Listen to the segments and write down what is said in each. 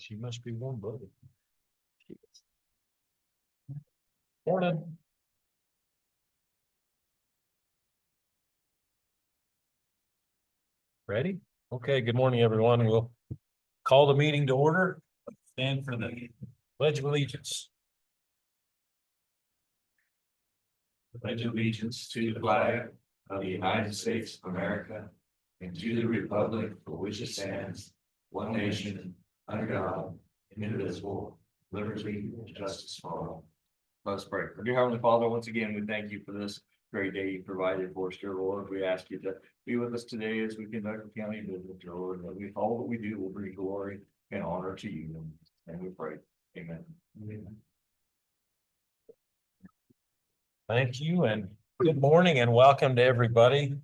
She must be warm blooded. Morning. Ready? Okay, good morning, everyone. We'll call the meeting to order. Stand for the Pledge of Allegiance. Pledge allegiance to the flag of the United States of America and to the republic for which it stands, one nation, under God, indivisible, liberty and justice for all. Let's pray. Dear Heavenly Father, once again, we thank you for this great day you provided for us, dear Lord. We ask you to be with us today as we conduct the county business, dear Lord, that we all that we do will bring glory and honor to you. And we pray. Amen. Thank you and good morning and welcome to everybody.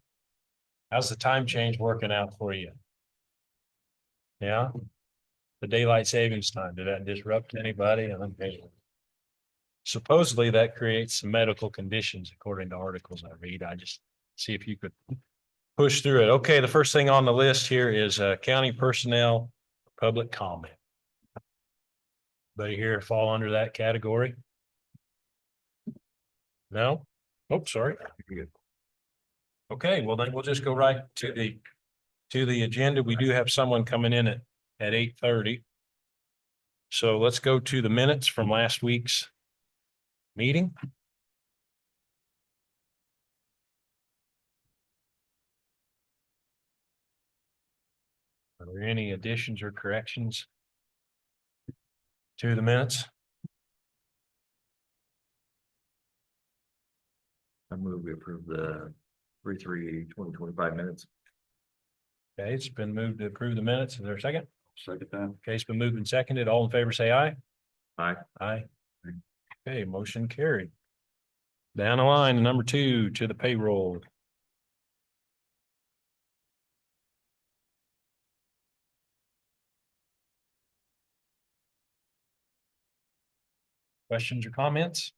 How's the time change working out for you? Yeah. The daylight savings time, did that disrupt anybody? Supposedly that creates some medical conditions according to articles I read. I just see if you could push through it. Okay, the first thing on the list here is county personnel public comment. Anybody here fall under that category? No? Oh, sorry. Okay, well then we'll just go right to the agenda. We do have someone coming in at 8:30. So let's go to the minutes from last week's meeting. Are there any additions or corrections to the minutes? I move we approve the 3/3/2025 minutes. Okay, it's been moved to approve the minutes. Is there a second? Second that. Okay, it's been moved and seconded. All in favor, say aye. Aye. Aye. Okay, motion carried. Down the line, number 2 to the payroll. Questions or comments?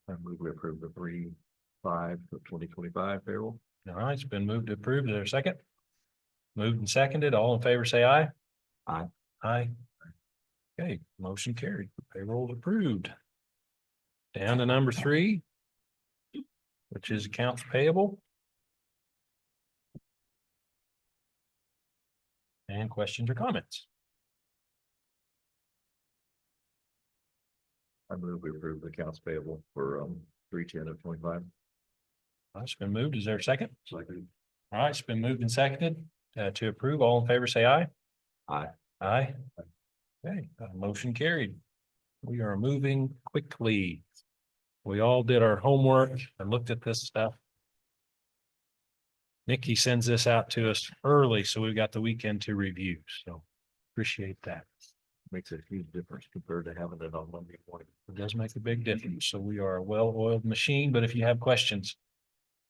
I move we approve the 3/5/2025 payroll. All right, it's been moved to approve. Is there a second? Moved and seconded. All in favor, say aye. Aye. Aye. Okay, motion carried. Payroll approved. Down to number 3, which is accounts payable. And questions or comments? I move we approve the accounts payable for 3/10/25. It's been moved. Is there a second? Second. All right, it's been moved and seconded to approve. All in favor, say aye. Aye. Aye. Okay, motion carried. We are moving quickly. We all did our homework and looked at this stuff. Nikki sends this out to us early, so we've got the weekend to review. So appreciate that. Makes a huge difference compared to having it on Monday morning. It does make a big difference. So we are a well-oiled machine, but if you have questions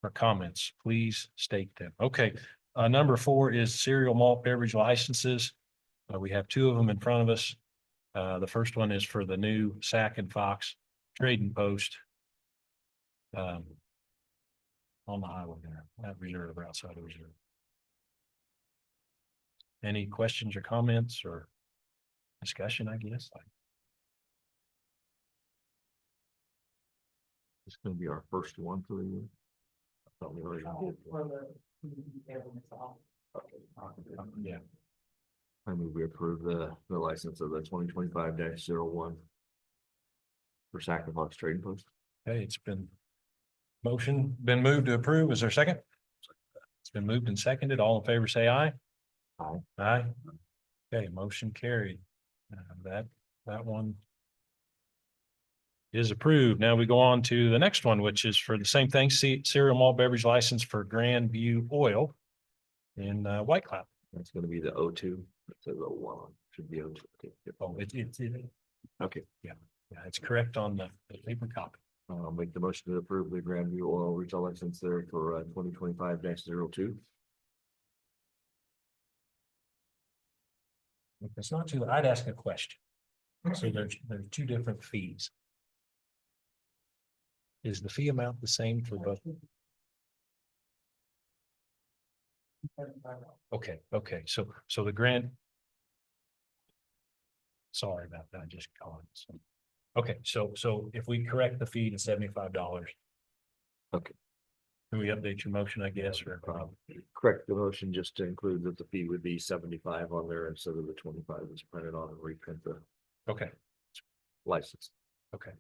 or comments, please state them. Okay, number 4 is cereal malt beverage licenses. We have 2 of them in front of us. The first one is for the new Sac and Fox Trading Post. On the highway there, at reserve or outside of reserve. Any questions or comments or discussion, I guess? It's gonna be our first one for the year. I thought we already did. Yeah, I move we approve the license of the 2025-01 for Sac and Fox Trading Post. okay, it's been moved to approve. Is there a second? It's been moved and seconded. All in favor, say aye. Aye. Aye. Okay, motion carried. That one is approved. Now we go on to the next one, which is for the same thing, cereal malt beverage license for Grand View Oil in White Cloud. That's gonna be the 02. It says 01. Should be 02. Okay. Yep. Oh, Okay. yeah, it's correct on the paper copy. I'll make the motion to approve the Grandview Oil retail license there for 2025-02. If it's not too, I'd ask a question. So there's 2 different fees. Is the fee amount the same for both? Okay, so the grant. Sorry about that, I just called. Okay, so if we correct the fee to $75. Okay. Can we update your motion, I guess, or? Correct the motion just to include that the fee would be 75 on there instead of the 25 that's printed on and reprint the Okay, license. okay.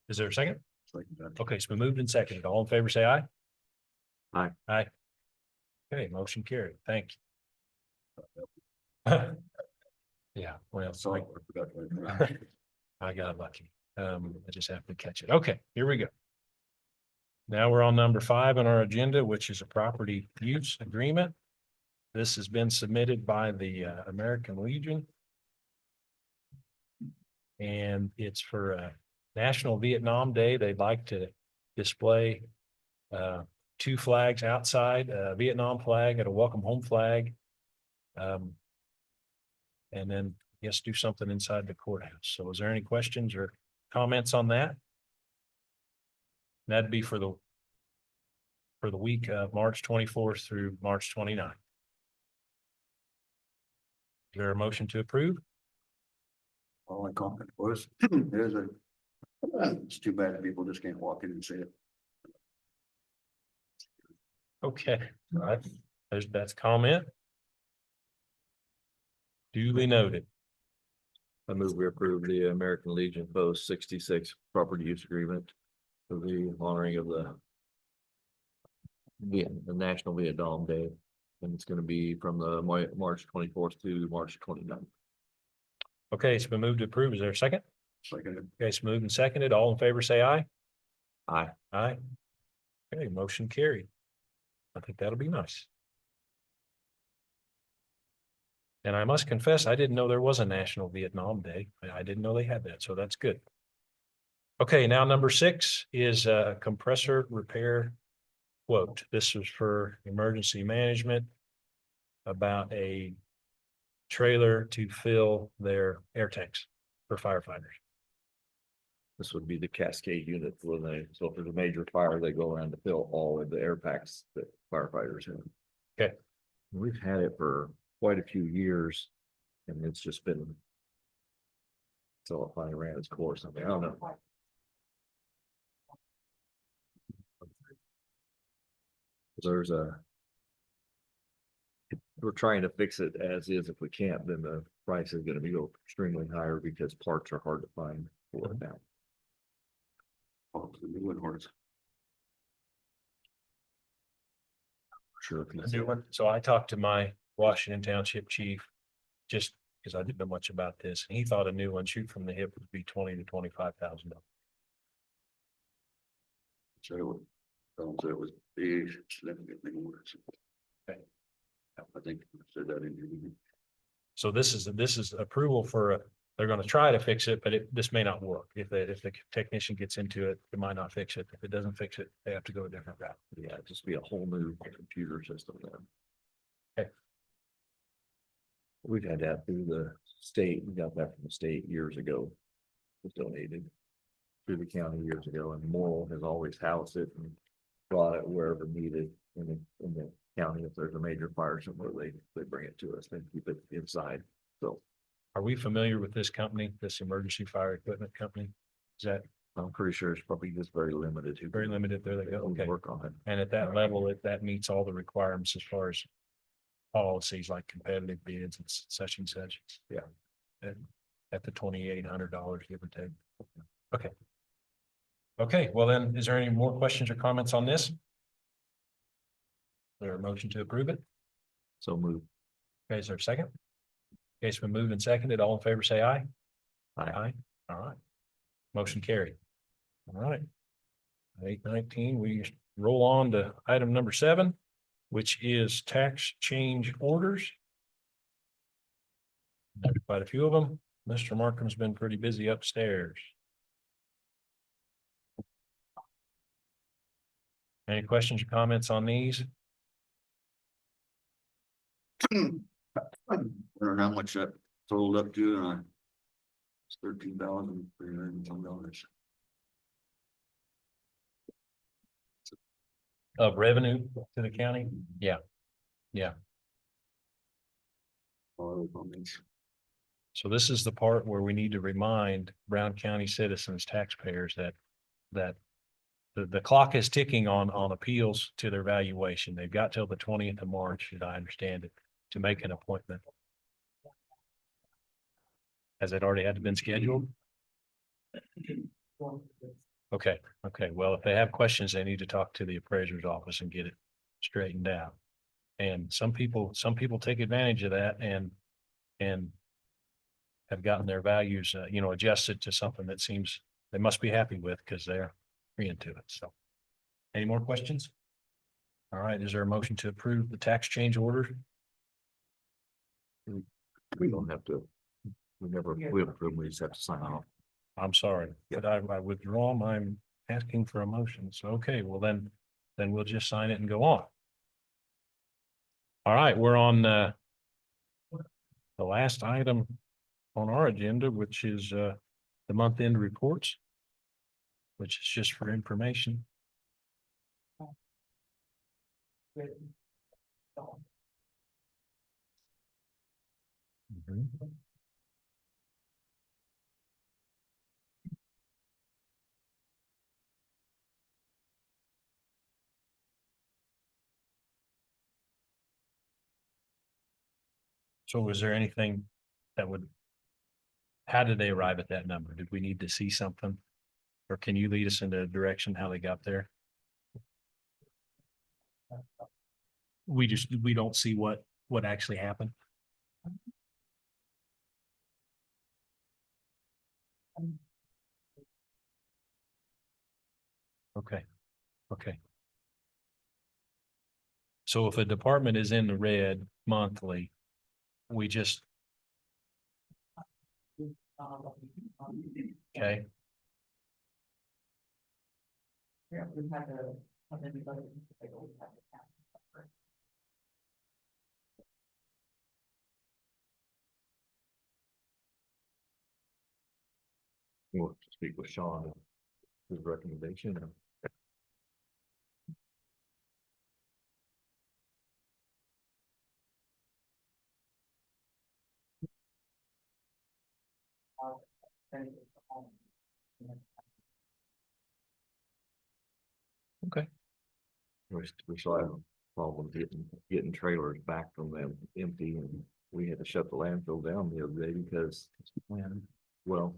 Is there a second? Second that. Okay, it's been moved and seconded. All in favor, say aye. Aye. Aye. Okay, motion carried. Thank you. Yeah, well, Sorry, I forgot to- I got lucky. I just have to catch it. Okay, here we go. Now we're on number 5 on our agenda, which is a property use agreement. This has been submitted by the American Legion. And it's for National Vietnam Day. They'd like to display 2 flags outside, a Vietnam flag and a welcome home flag. And then I guess do something inside the courthouse. So is there any questions or comments on that? That'd be for the week of March 24th through March 29th. Is there a motion to approve? All my comment was, it's too bad people just can't walk in and see it. Okay, all right. That's comment. Duly noted. I move we approve the American Legion Post 66 property use agreement for the honoring of the National Vietnam Day. And it's gonna be from the March 24th to March 29th. Okay, it's been moved to approve. Is there a second? Second, Okay, it's moved and seconded. All in favor, say aye. Aye. Aye. Okay, motion carried. I think that'll be nice. And I must confess, I didn't know there was a National Vietnam Day. I didn't know they had that, so that's good. Okay, now number 6 is a compressor repair quote. This was for emergency management about a trailer to fill their air tanks for firefighters. This would be the cascade unit when they, so if there's a major fire, they go around to fill all of the air packs that firefighters have. Okay. We've had it for quite a few years and it's just been. So it finally ran its course. I mean, I don't know. There's a. We're trying to fix it as is. If we can't, then the price is gonna be extremely higher because parts are hard to find for it now. the new one horse. Sure. A new one. So I talked to my Washington Township chief, just because I didn't know much about this, and he thought a new one shoot from the hip would be $20,000 to $25,000. So it was, it was big, significantly more. Okay. I think I said that in your. So this is approval for they're going to try to fix it, but this may not work. If the technician gets into it, it might not fix it. If it doesn't fix it, they have to go a different route. Yeah, just be a whole new computer system then. Okay. We've had that through the state. We got that from the state years ago. It was donated through the county years ago, and Morrill has always housed it and brought it wherever needed in the county. If there's a major fire somewhere, they bring it to us and keep it inside. So Are we familiar with this company, this emergency fire equipment company? Is that I'm pretty sure it's probably just very limited. very limited? There they go. Okay. Work on it. And at that level, that meets all the requirements as far as policies like competitive bids and such and such. Yeah. And at the $2,800, give or take. Okay. Okay, well then, is there any more questions or comments on this? Is there a motion to approve it? So move. Okay, is there a second? Okay, it's been moved and seconded. All in favor, say aye. Aye. All right. Motion carried. All right. 8:19, we roll on to item number 7, which is tax change orders. Quite a few of them. Mr. Markham's been pretty busy upstairs. Any questions or comments on these? I don't know how much that totaled up to, and it's $13,300. Of revenue to the county? Yeah. Yeah. All those comments. So this is the part where we need to remind Brown County citizens, taxpayers that the clock is ticking on appeals to their valuation. They've got till the 20th of March, as I understand it, to make an appointment. Has it already had to been scheduled? Okay, okay. Well, if they have questions, they need to talk to the appraiser's office and get it straightened out. And some people take advantage of that and have gotten their values, adjusted to something that seems they must be happy with because they're into it. So any more questions? All right, is there a motion to approve the tax change order? We don't have to. We approve, we just have to sign off. I'm sorry, but I withdraw my asking for a motion. So, okay, well then we'll just sign it and go on. All right, we're on, the last item on our agenda, which is, the month-end reports, which is just for information. Mhm. So was there anything that would, how did they arrive at that number? Did we need to see something? Or can you lead us into a direction how they got there? We don't see what actually happened. Okay, okay. So if a department is in the red monthly, we just, okay, Yeah, we had to, and then we voted to take over that account. We'll have to speak with Sean, his recommendation. okay. We still have a problem getting trailers back from them empty, and we had to shut the landfill down the other day because, well,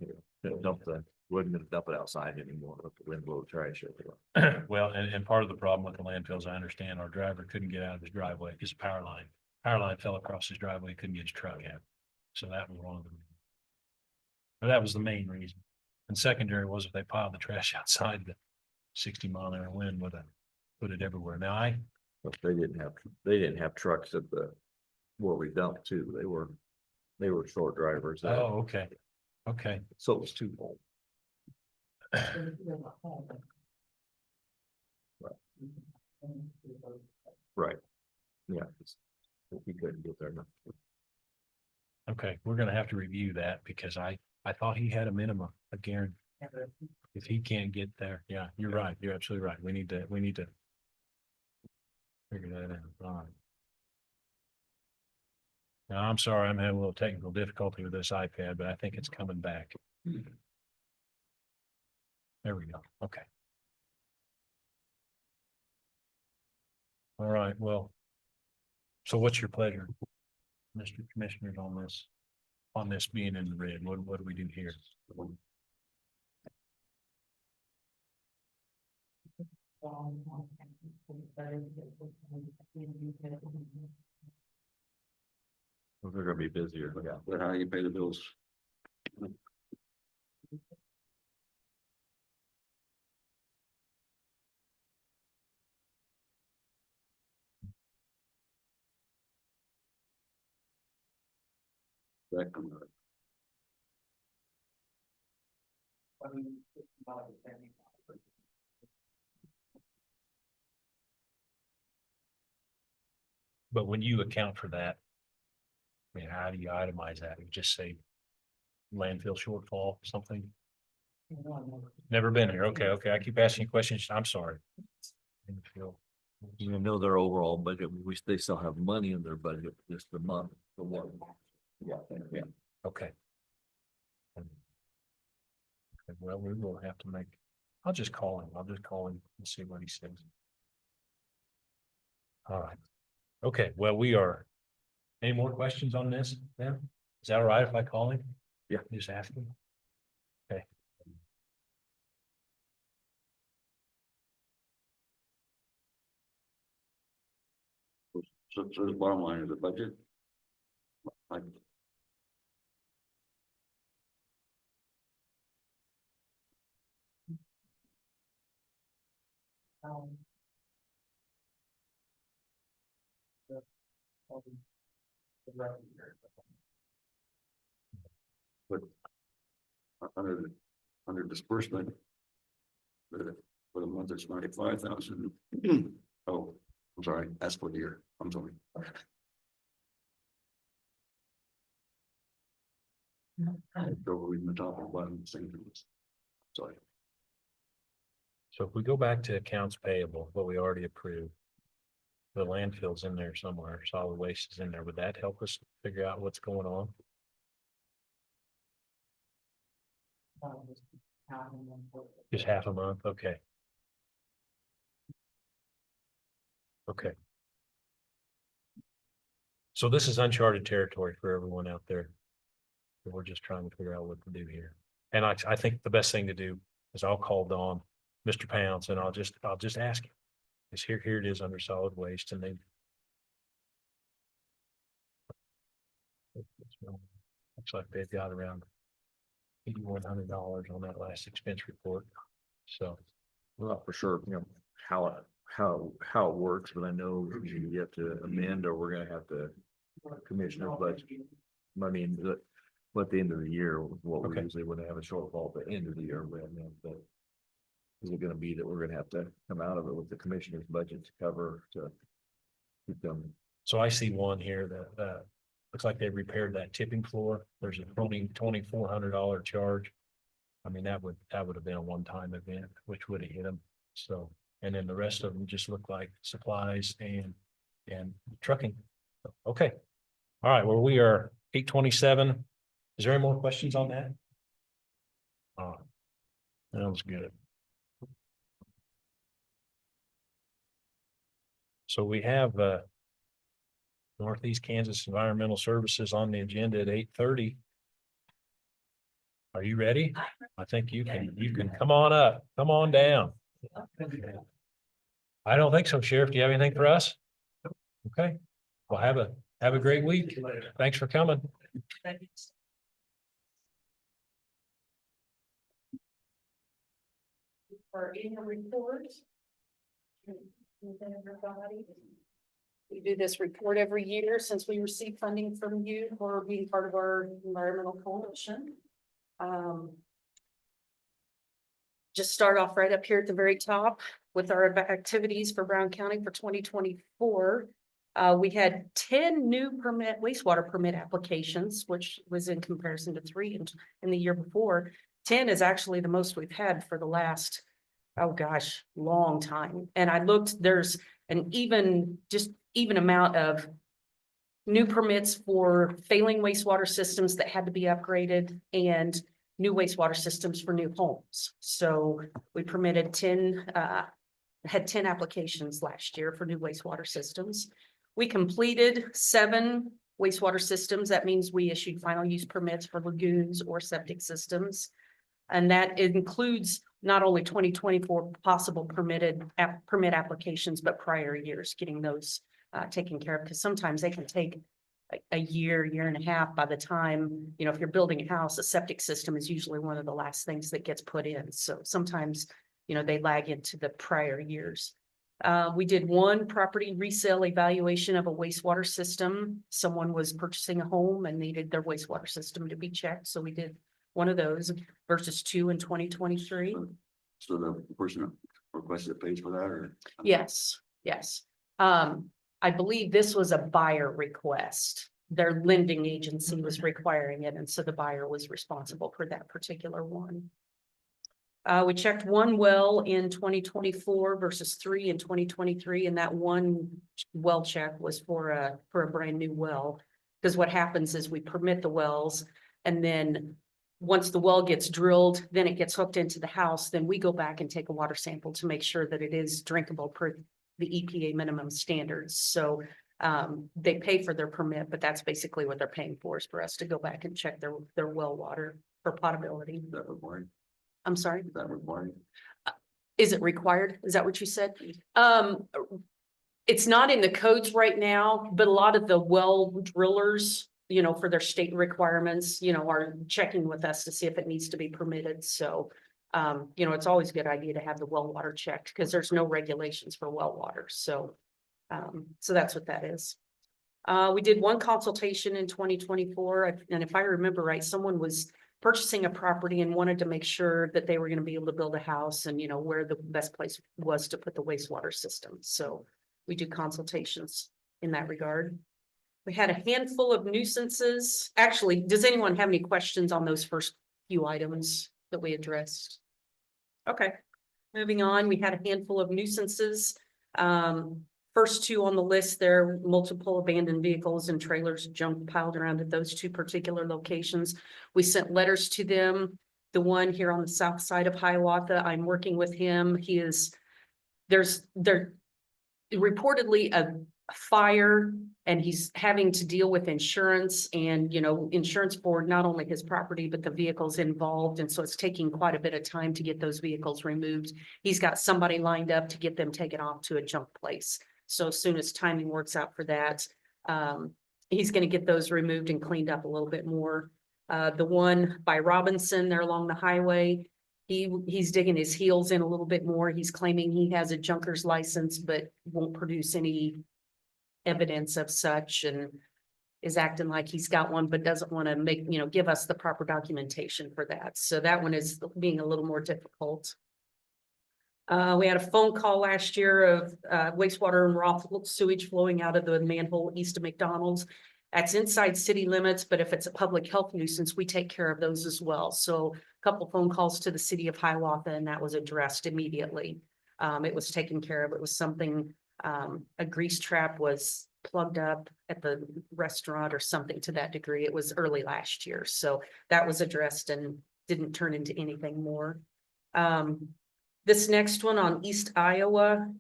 wasn't gonna dump it outside anymore, let the wind blow the trash everywhere. Well, and part of the problem with the landfills, I understand, our driver couldn't get out of his driveway because the power line fell across his driveway, couldn't get his truck out. So that was one of them. But that was the main reason. And secondary was if they piled the trash outside, the 60-mile-an-hour wind would have put it everywhere. Now But they didn't have trucks at where we dumped too. They were short drivers. oh, okay, okay. So it was twofold. Right. Yeah. He couldn't get there. No. Okay, we're gonna have to review that because I thought he had a minimum, a guarantee. If he can't get there, yeah, you're right. You're absolutely right. We need to figure that out. All right. Now, I'm sorry, I'm having a little technical difficulty with this iPad, but I think it's coming back. There we go. Okay. All right, well. So what's your pleasure, Mr. Commissioner, on this being in the red? What do we do here? They're gonna be busier. Yeah. But how you pay the bills? But when you account for that, I mean, how do you itemize that? You just say landfill shortfall, something? Never been here. Okay, okay. I keep asking you questions. I'm sorry. Landfill Even though their overall budget, they still have money in their budget, just the month, the one. Yeah, yeah. Okay. Okay, well, we will have to make, I'll just call him and see what he says. All right. Okay, well, any more questions on this then? Is that all right if I call him? Yeah. Just ask him? Okay. So the bottom line is the budget. Like, Um, under disbursement. For the month, it's 95,000. Oh, I'm sorry, that's for the year, I'm sorry. Go reading the top and bottom, same things. Sorry. So if we go back to accounts payable, what we already approved. The landfill's in there somewhere, solid waste is in there. Would that help us figure out what's going on? Just half a month, okay. Okay. So this is uncharted territory for everyone out there. We're just trying to figure out what to do here. And I think the best thing to do is I'll call Dawn, Mr. Pounds, and I'll just ask him. Is here it is under solid waste and they. Looks like they've got around $8,100 on that last expense report. So, Well, not for sure, how it works, but I know you have to amend or we're gonna have to commissioner budget. I mean, at the end of the year, what we Okay. usually would have a shortfall at the end of the year, but is it gonna be that we're gonna have to come out of it with the commissioner's budget to cover to keep them? so I see one here that, looks like they repaired that tipping floor. There's a $2,400 charge. I mean, that would have been a one-time event, which would have hit them. So, and then the rest of them just look like supplies and trucking. Okay. All right, well, we are 8:27. Is there any more questions on that? Sounds good. So we have Northeast Kansas Environmental Services on the agenda at 8:30. Are you ready? I think you can come on up, come on down. I don't think so, Sheriff. Do you have anything for us? Okay, well, have a great week. Thanks for coming. For annual report. We do this report every year since we receive funding from you for being part of our environmental coalition. Just start off right up here at the very top with our activities for Brown County for 2024. We had 10 new wastewater permit applications, which was in comparison to 3 in the year before. 10 is actually the most we've had for the last, oh gosh, long time. And I looked, there's an even amount of new permits for failing wastewater systems that had to be upgraded and new wastewater systems for new homes. So we permitted had 10 applications last year for new wastewater systems. We completed 7 wastewater systems. That means we issued final use permits for lagoons or septic systems. And that includes not only 2024 possible permit applications, but prior years, getting those taken care of, because sometimes they can take a year and a half by the time, if you're building a house, a septic system is usually one of the last things that gets put in. So sometimes, they lag into the prior years. We did 1 property resale evaluation of a wastewater system. Someone was purchasing a home and needed their wastewater system to be checked. So we did 1 of those versus 2 in 2023. So the person requested pays for that or? Yes. I believe this was a buyer request. Their lending agency was requiring it, and so the buyer was responsible for that particular one. We checked one well in 2024 versus 3 in 2023, and that one well check was for a brand new well. Because what happens is we permit the wells, and then once the well gets drilled, then it gets hooked into the house, then we go back and take a water sample to make sure that it is drinkable per the EPA minimum standards. So they pay for their permit, but that's basically what they're paying for, is for us to go back and check their well water for potability. Is that required? I'm sorry, Is that required? is it required? Is that what you said? It's not in the codes right now, but a lot of the well drillers, you know, for their state requirements, you know, are checking with us to see if it needs to be permitted. So, you know, it's always a good idea to have the well water checked because there's no regulations for well water. So, so that's what that is. We did one consultation in 2024, and if I remember right, someone was purchasing a property and wanted to make sure that they were going to be able to build a house and, you know, where the best place was to put the wastewater system. So we do consultations in that regard. We had a handful of nuisances. Actually, does anyone have any questions on those first few items that we addressed? Okay, moving on, we had a handful of nuisances. First two on the list there, multiple abandoned vehicles and trailers, junk piled around at those two particular locations. We sent letters to them. The one here on the south side of Hiawatha, I'm working with him. There's reportedly a fire, and he's having to deal with insurance and, you know, insurance for not only his property, but the vehicles involved. And so it's taking quite a bit of time to get those vehicles removed. He's got somebody lined up to get them taken off to a junk place. So as soon as timing works out for that, he's going to get those removed and cleaned up a little bit more. The one by Robinson there along the highway, he's digging his heels in a little bit more. He's claiming he has a junker's license, but won't produce any evidence of such, and is acting like he's got one, but doesn't want to make, you know, give us the proper documentation for that. So that one is being a little more difficult. We had a phone call last year of wastewater and raw sewage flowing out of the manhole east of McDonald's. That's inside city limits, but if it's a public health nuisance, we take care of those as well. So a couple phone calls to the city of Hiawatha, and that was addressed immediately. It was taken care of. It was something, a grease trap was plugged up at the restaurant or something to that degree. It was early last year. So that was addressed and didn't turn into anything more. This next one on East Iowa,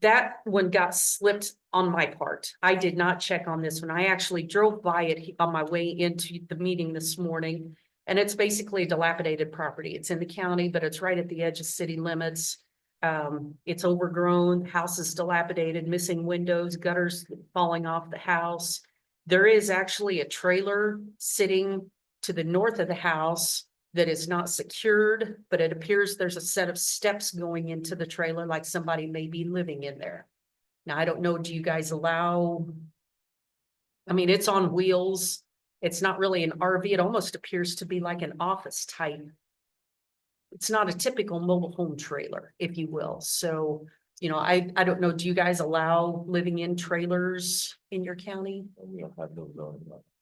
that one got slipped on my part. I did not check on this one. I actually drove by it on my way into the meeting this morning. And it's basically a dilapidated property. It's in the county, but it's right at the edge of city limits. It's overgrown, house is dilapidated, missing windows, gutters falling off the house. There is actually a trailer sitting to the north of the house that is not secured, but it appears there's a set of steps going into the trailer, like somebody may be living in there. Now, I don't know, do you guys allow? I mean, it's on wheels. It's not really an RV. It almost appears to be like an office type. It's not a typical mobile home trailer, if you will. So, you know, I don't know, do you guys allow living in trailers in your county? We don't have those on.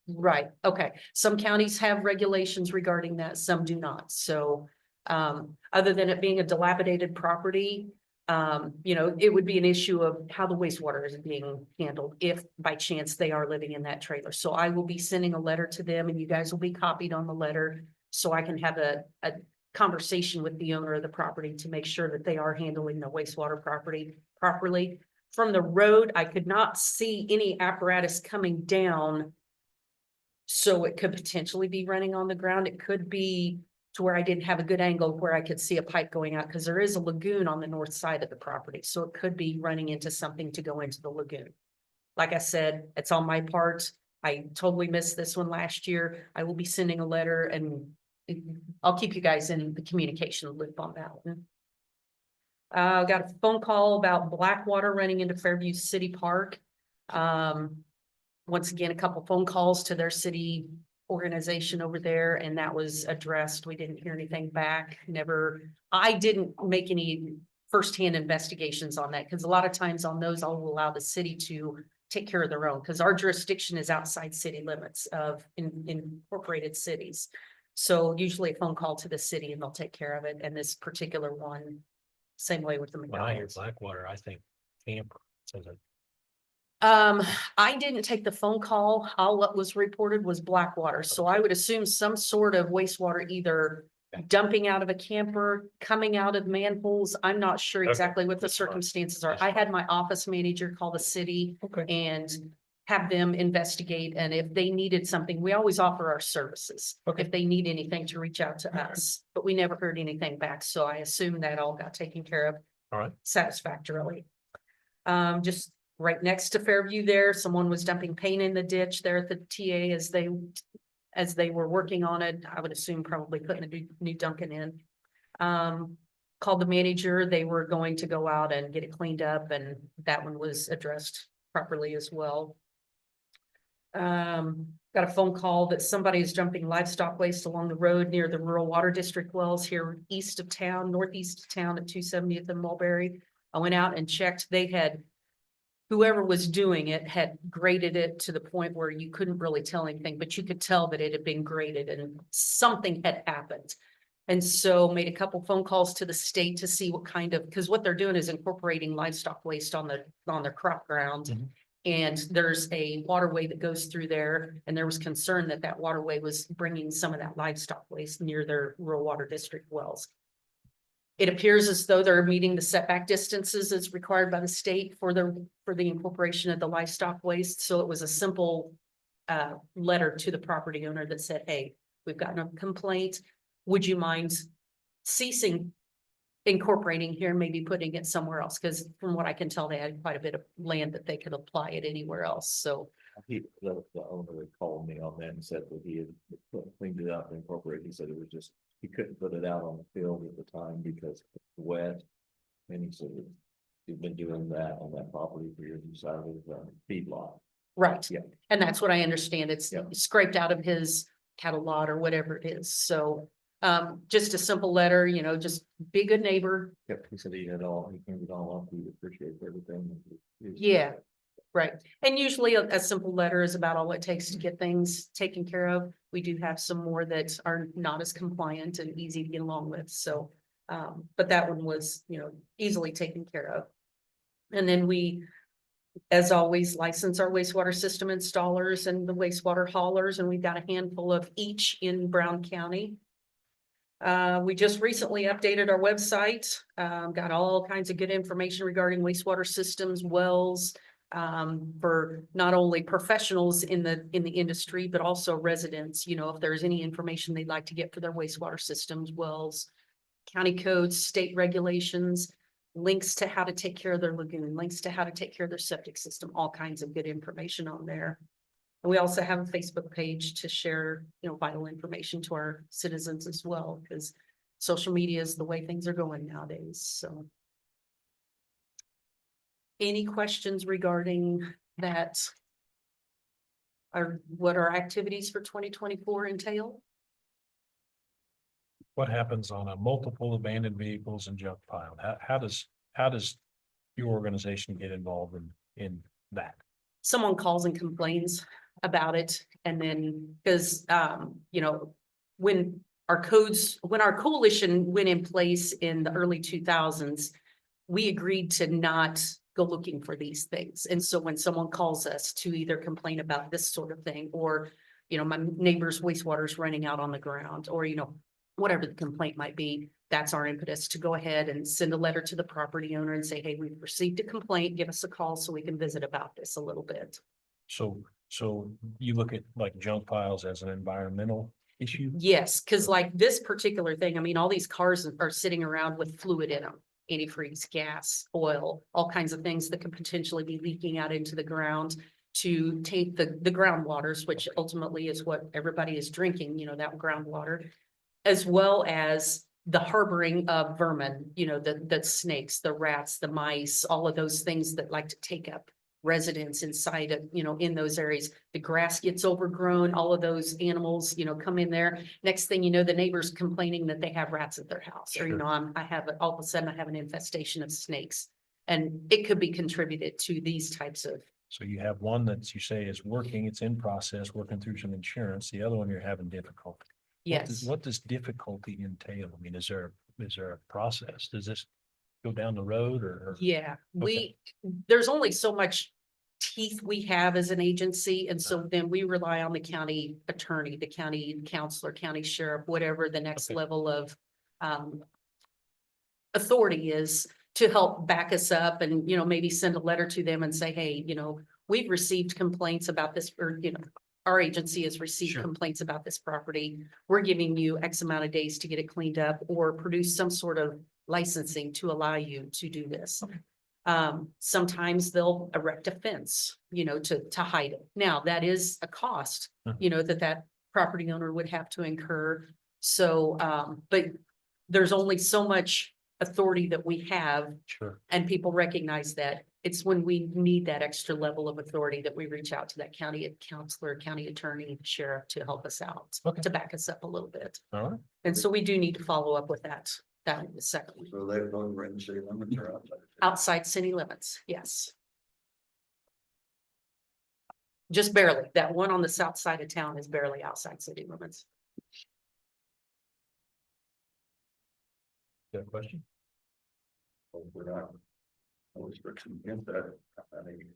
Right, okay. Some counties have regulations regarding that, some do not. So, other than it being a dilapidated property, you know, it would be an issue of how the wastewater is being handled if by chance they are living in that trailer. So I will be sending a letter to them, and you guys will be copied on the letter so I can have a conversation with the owner of the property to make sure that they are handling the wastewater property properly. From the road, I could not see any apparatus coming down, so it could potentially be running on the ground. It could be to where I didn't have a good angle where I could see a pipe going out, because there is a lagoon on the north side of the property. So it could be running into something to go into the lagoon. Like I said, it's on my part. I totally missed this one last year. I will be sending a letter, and I'll keep you guys in the communication loop on that one. Got a phone call about Blackwater running into Fairview City Park. Once again, a couple phone calls to their city organization over there, and that was addressed. We didn't hear anything back. I didn't make any firsthand investigations on that, because a lot of times on those, I'll allow the city to take care of their own, because our jurisdiction is outside city limits of incorporated cities. So usually a phone call to the city and they'll take care of it. And this particular one, same way with the When I hear McDonald's. Blackwater, I think camper. So that, I didn't take the phone call. All what was reported was Blackwater. So I would assume some sort of wastewater, either dumping out of a camper, coming out of manholes. I'm not sure Okay, exactly what the that's fine. circumstances are. That's I had my office manager call the city okay. and have them investigate. And if they needed something, we always offer our services. Okay. If they need anything to reach out to us, but we never heard anything back. So I assume that all got taken care of All right. satisfactorily. Just right next to Fairview there, someone was dumping paint in the ditch there at the TA as they were working on it. I would assume probably putting a new Duncan in. Called the manager. They were going to go out and get it cleaned up, and that one was addressed properly as well. Got a phone call that somebody is dumping livestock waste along the road near the rural water district wells here east of town, northeast of town at 270th and Mulberry. I went out and checked. They had, whoever was doing it had graded it to the point where you couldn't really tell anything, but you could tell that it had been graded and something had happened. And so made a couple phone calls to the state to see what kind of, because what they're doing is incorporating livestock waste on their crop ground. Mhm. And there's a waterway that goes through there, and there was concern that that waterway was bringing some of that livestock waste near their rural water district wells. It appears as though they're meeting the setback distances as required by the state for the incorporation of the livestock waste. So it was a simple letter to the property owner that said, hey, we've gotten a complaint. Would you mind ceasing incorporating here, maybe putting it somewhere else? Because from what I can tell, they had quite a bit of land that they could apply it anywhere else. So The owner had called me on that and said that he had cleaned it up and incorporated. He said it was just, he couldn't put it out on the field at the time because it's wet. And he said that he'd been doing that on that property for years inside of his feedlot. right. Yeah. And that's what I understand. It's Yeah. scraped out of his cattle lot or whatever it is. So just a simple letter, just be a good neighbor. Yep, he said he cleaned it all up. He appreciates everything. Yeah. Right. And usually a simple letter is about all it takes to get things taken care of. We do have some more that are not as compliant and easy to get along with. So, but that one was, easily taken care of. And then we, as always, license our wastewater system installers and the wastewater haulers, and we've got a handful of each in Brown County. We just recently updated our website, got all kinds of good information regarding wastewater systems, wells, for not only professionals in the industry, but also residents, if there's any information they'd like to get for their wastewater systems, wells, county codes, state regulations, links to how to take care of their lagoon, links to how to take care of their septic system, all kinds of good information on there. And we also have a Facebook page to share, vital information to our citizens as well, because social media is the way things are going nowadays, so. Any questions regarding that? Or what our activities for 2024 entail? What happens on a multiple abandoned vehicles and junk pile? How does your organization get involved in that? Someone calls and complains about it, and then, because, when our coalition went in place in the early 2000s, we agreed to not go looking for these things. And so when someone calls us to either complain about this sort of thing, or, my neighbor's wastewater is running out on the ground, or, whatever the complaint might be, that's our impetus to go ahead and send a letter to the property owner and say, hey, we've received a complaint, give us a call so we can visit about this a little bit. So you look at like junk piles as an environmental issue? Yes, because like this particular thing, all these cars are sitting around with fluid in them. Antifreeze, gas, oil, all kinds of things that could potentially be leaking out into the ground to taint the groundwaters, which ultimately is what everybody is drinking, that groundwater, as well as the harboring of vermin, the snakes, the rats, the mice, all of those things that like to take up residents inside of, in those areas. The grass gets overgrown, all of those animals, come in there. Next thing you know, the neighbor's complaining that they have rats at their house, or, Sure. all of a sudden I have an infestation of snakes. And it could be contributed to these types of, So you have one that you say is working, it's in process, working through some insurance. The other one you're having difficulty. Yes. What does difficulty entail? I mean, is there a process? Does this go down the road or? Yeah, Okay. there's only so much teeth we have as an agency, and so then we rely on the county attorney, the county counselor, county sheriff, whatever the next Okay. level of authority is to help back us up and, maybe send a letter to them and say, hey, we've received complaints about this, or, our agency has received Sure. complaints about this property. We're giving you X amount of days to get it cleaned up or produce some sort of licensing to allow you to do this. Sometimes they'll erect a fence, to hide it. Now, that is a cost, Mhm. that property owner would have to incur. So, but there's only so much authority that we have, Sure. and people recognize that. It's when we need that extra level of authority that we reach out to that county counselor, county attorney, sheriff to help us out, Okay. to back us up a little bit. All right. And so we do need to follow up with that in a second. So they're going to city limits or outside? Outside city limits, yes. Just barely. That one on the south side of town is barely outside city limits. Got a question? We're not. No restriction against that. I mean.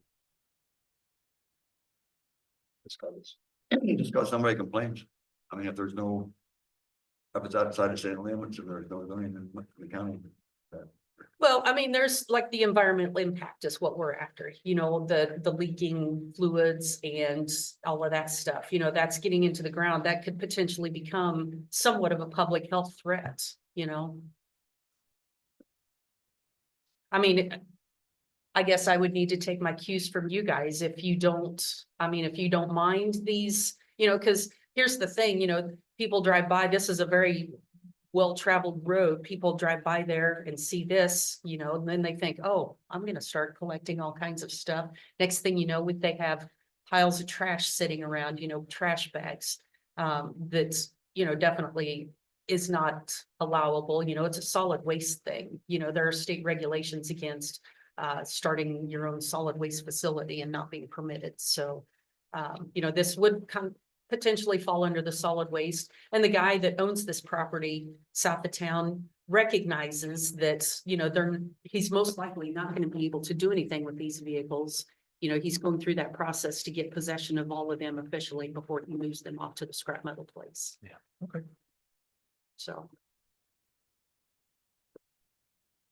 Just cause somebody complains. I mean, if there's no. If it's outside of city limits and there's no zoning in the county. Well, I mean, there's like the environmental impact is what we're after, the leaking fluids and all of that stuff, that's getting into the ground. That could potentially become somewhat of a public health threat, I mean, I guess I would need to take my cues from you guys if you don't mind these, because here's the thing, people drive by, this is a very well-traveled road. People drive by there and see this, and then they think, oh, I'm gonna start collecting all kinds of stuff. Next thing you know, they have piles of trash sitting around, trash bags. That's, definitely is not allowable. It's a solid waste thing. There are state regulations against starting your own solid waste facility and not being permitted. So, this would potentially fall under the solid waste. And the guy that owns this property south of town recognizes that, he's most likely not going to be able to do anything with these vehicles. He's going through that process to get possession of all of them officially before he moves them off to the scrap metal place. Yeah. Okay. So,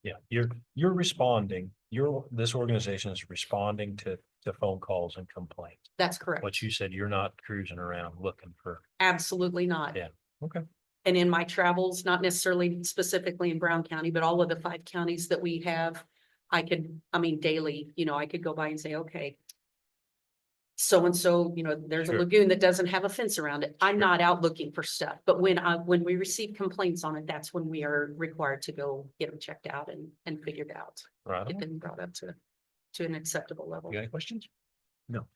Yeah, you're responding, this organization is responding to phone calls and complaints. that's correct. What you said, you're not cruising around looking for, Absolutely not. Yeah. Okay. And in my travels, not necessarily specifically in Brown County, but all of the 5 counties that we have, daily, I could go by and say, okay. So-and-so, there's a Sure. lagoon that doesn't have a fence around it. I'm Sure. not out looking for stuff, but when we receive complaints on it, that's when we are required to go get them checked out and figured out. right? Get them brought up to an acceptable level. You got any questions? No.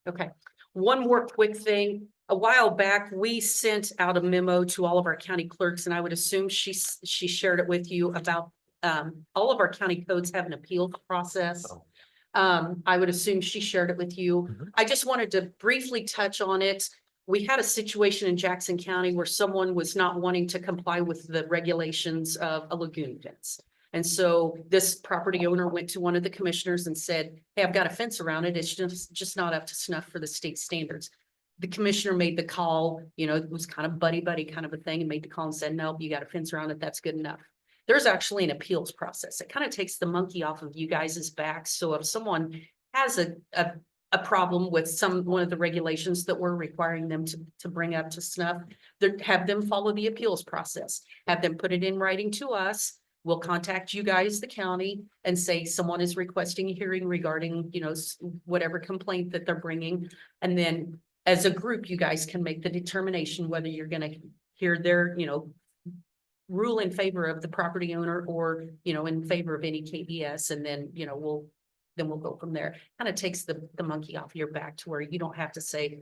Okay, one more quick thing. A while back, we sent out a memo to all of our county clerks, and I would assume she shared it with you about all of our county codes have an appeal process. Oh. I would assume she shared it with you. Mhm. I just wanted to briefly touch on it. We had a situation in Jackson County where someone was not wanting to comply with the regulations of a lagoon fence. And so this property owner went to one of the commissioners and said, hey, I've got a fence around it. It's just not up to snuff for the state standards. The commissioner made the call, it was kind of buddy kind of a thing, and made the call and said, nope, you got a fence around it. That's good enough. There's actually an appeals process. It kind of takes the monkey off of you guys' backs. So if someone has a problem with one of the regulations that we're requiring them to bring up to snuff, have them follow the appeals process, have them put it in writing to us. We'll contact you guys, the county, and say someone is requesting a hearing regarding, whatever complaint that they're bringing. And then as a group, you guys can make the determination whether you're going to hear their, rule in favor of the property owner or, in favor of any KBS. And then, we'll go from there. Kind of takes the monkey off your back to where you don't have to say,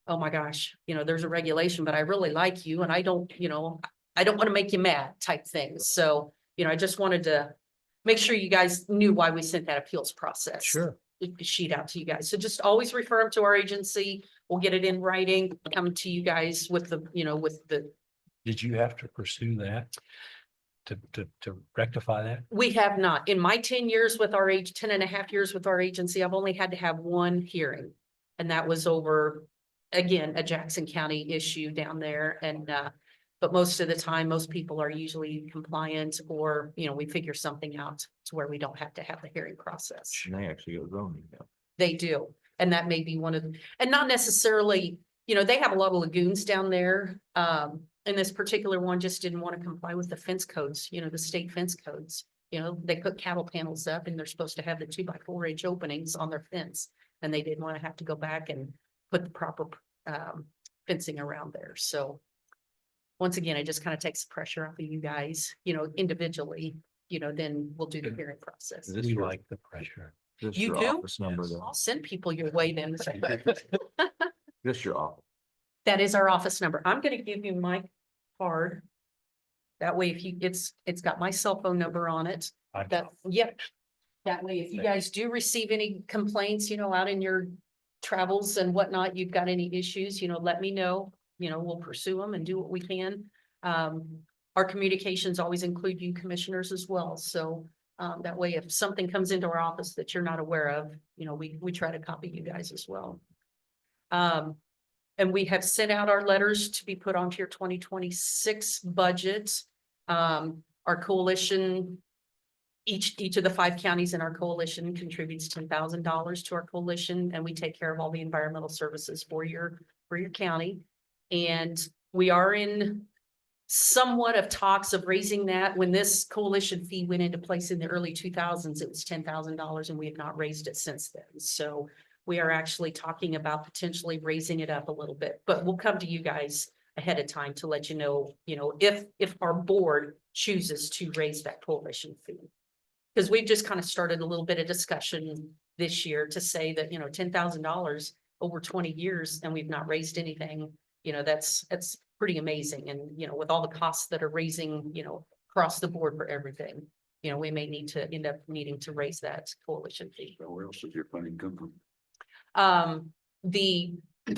oh my gosh, there's a regulation, but I really like you and I don't want to make you mad type thing. So, I just wanted to make sure you guys knew why we sent that appeals process. Sure. Sheet out to you guys. So just always refer them to our agency. We'll get it in writing, come to you guys with the, with the, Did you have to pursue that? To rectify that? we have not. In my 10 years with our 10 and a half years with our agency, I've only had to have one hearing. And that was over, again, a Jackson County issue down there. And, but most of the time, most people are usually compliant or, we figure something out to where we don't have to have the hearing process. And they actually go zoning now. They do. And that may be one of, and not necessarily, they have a lot of lagoons down there. And this particular one just didn't want to comply with the fence codes, the state fence codes. They put cattle panels up and they're supposed to have the 2x4 inch openings on their fence. And they didn't want to have to go back and put the proper fencing around there. So once again, it just kind of takes the pressure off of you guys, individually, then we'll do the hearing process. Is this We your- like the pressure. This You your do? office number Yes. though? I'll send people your way then. This your office. That is our office number. I'm gonna give you my card. That way, if it's got my cell phone number on it. Yep. That way, if you guys do receive any complaints, out in your travels and whatnot, you've got any issues, let me know. We'll pursue them and do what we can. Our communications always include you commissioners as well. So that way, if something comes into our office that you're not aware of, we try to copy you guys as well. And we have sent out our letters to be put onto your 2026 budget. Our coalition, each of the 5 counties in our coalition contributes $10,000 to our coalition, and we take care of all the environmental services for your county. And we are in somewhat of talks of raising that. When this coalition fee went into place in the early 2000s, it was $10,000, and we have not raised it since then. So we are actually talking about potentially raising it up a little bit, but we'll come to you guys ahead of time to let you know, if our board chooses to raise that coalition fee. Because we've just kind of started a little bit of discussion this year to say that, $10,000 over 20 years and we've not raised anything, that's pretty amazing. And, with all the costs that are raising, across the board for everything, we may need to end up needing to raise that coalition fee. So where else does your funding come from? The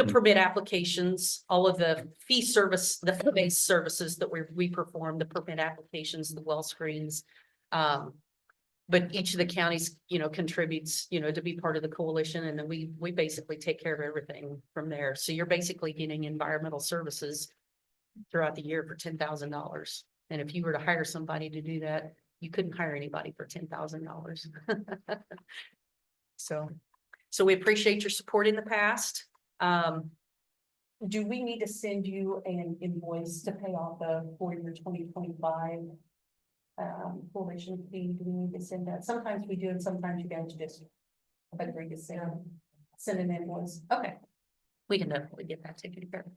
permit applications, all of the the fee-based services that we perform, the permit applications, the well screens. But each of the counties, contributes, to be part of the coalition, and then we basically take care of everything from there. So you're basically getting environmental services throughout the year for $10,000. And if you were to hire somebody to do that, you couldn't hire anybody for $10,000. So we appreciate your support in the past. Do we need to send you an invoice to pay off for your 2025 coalition fee? Do we need to send that? Sometimes we do, and sometimes you guys just agree to send an invoice. Okay, we can definitely get that taken care of.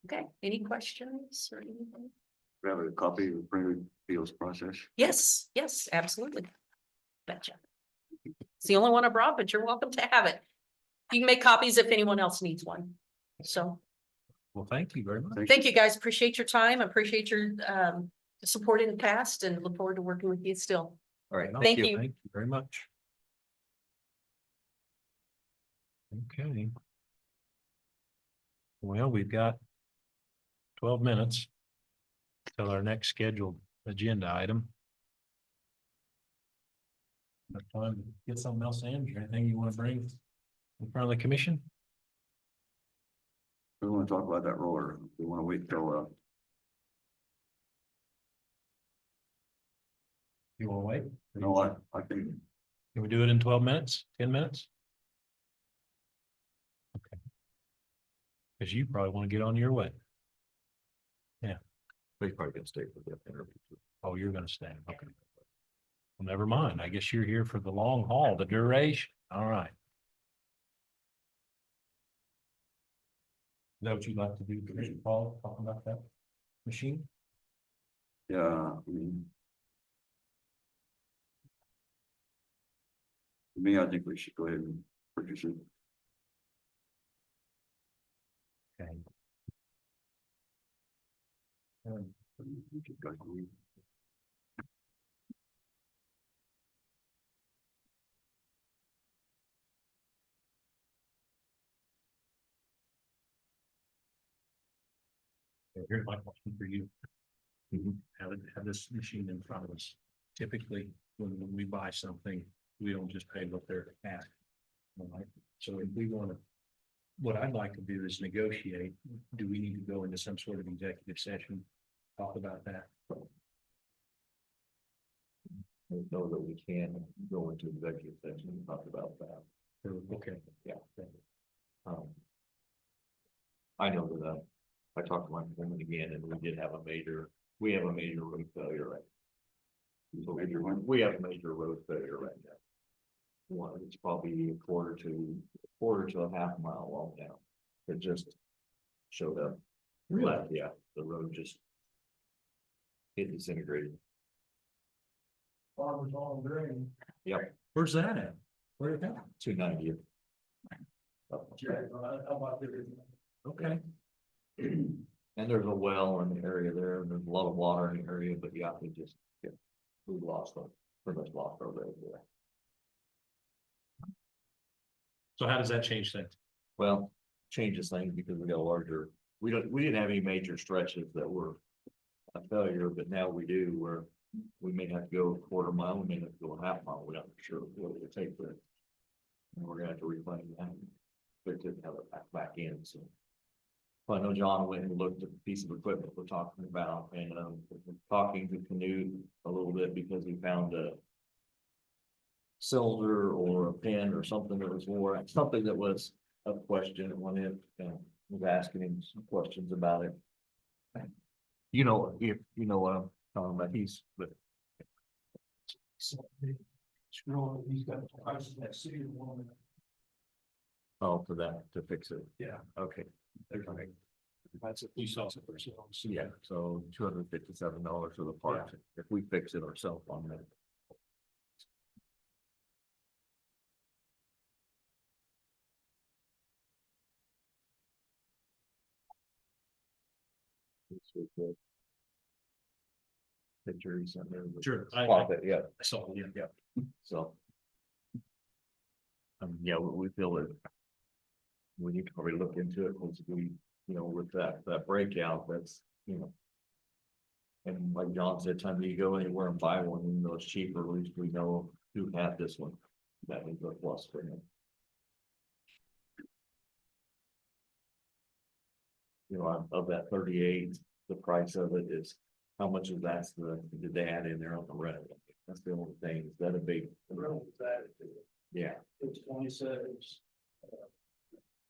Okay, any questions or anything? We have a copy of the printed appeals process. Yes, absolutely. Betcha. It's the only one I brought, but you're welcome to have it. You can make copies if anyone else needs one. So Well, thank you very much. thank you guys. Appreciate your time. Appreciate your support in the past and look forward to working with you still. All right. Thank you. Thank you very much. Okay. Well, we've got 12 minutes till our next scheduled agenda item. Enough time to get something else in, or anything you want to bring in front of the commission? We want to talk about that roller. We want to wait till, You want to wait? you know what, I think, Can we do it in 12 minutes, 10 minutes? Okay. Because you probably want to get on your way. He's probably gonna stay for the interview. Oh, you're gonna stay, okay. Well, never mind. I guess you're here for the long haul, the duration. All right. Is that what you'd like to do, Commissioner Paul, talking about that machine? yeah, I mean. To me, I think we should go ahead and purchase it. Okay. Here's my question for you. Have this machine in front of us. Typically, when we buy something, we don't just pay what they're at. All right, so if we want to, what I'd like to do is negotiate. Do we need to go into some sort of executive session? Talk about that. I know that we can go into executive session and talk about that. Okay. Yeah. I know that, I talked to my woman again and we have a major road failure right now. So we have a major road failure right now. One, it's probably a quarter to a half mile long now. It just showed up. Really? Yeah, the road just it disintegrated. Farmers on green. Yep, Where's that at? Where'd it go? 290. Okay. And there's a well in the area there, and there's a lot of water in the area, but yeah, we lost them, pretty much lost our road there. So how does that change things? Well, changes things because we got a larger, we didn't have any major stretches that were a failure, but now we do, where we may have to go a quarter mile, we may have to go a half mile, we're not sure what it would take for it. And we're gonna have to reclaim that, fix it, and have it back in, so. Well, I know John went and looked at the piece of equipment we're talking about, and, talking to Canute a little bit because he found a cylinder or a pin or something that was more, something that was a question at one end, was asking him some questions about it. You know, if you know what I'm talking about, he's oh, for that, to fix it. Yeah. Okay. Okay. That's a police officer. Yeah, so $257 for the part, if we fix it ourselves on that. Pictures and everything. Sure, Spot that, yeah, I saw, yeah. so. Yeah, we feel that. We need to probably look into it, once we, with that breakout, that's, And like John said, time you go anywhere and buy one, even though it's cheaper, at least we know who had this one. That was a plus for him. Of that 38, the price of it is, how much of that's the dad in there on the rent? That's the only thing, is that a big? Yeah, It's 26.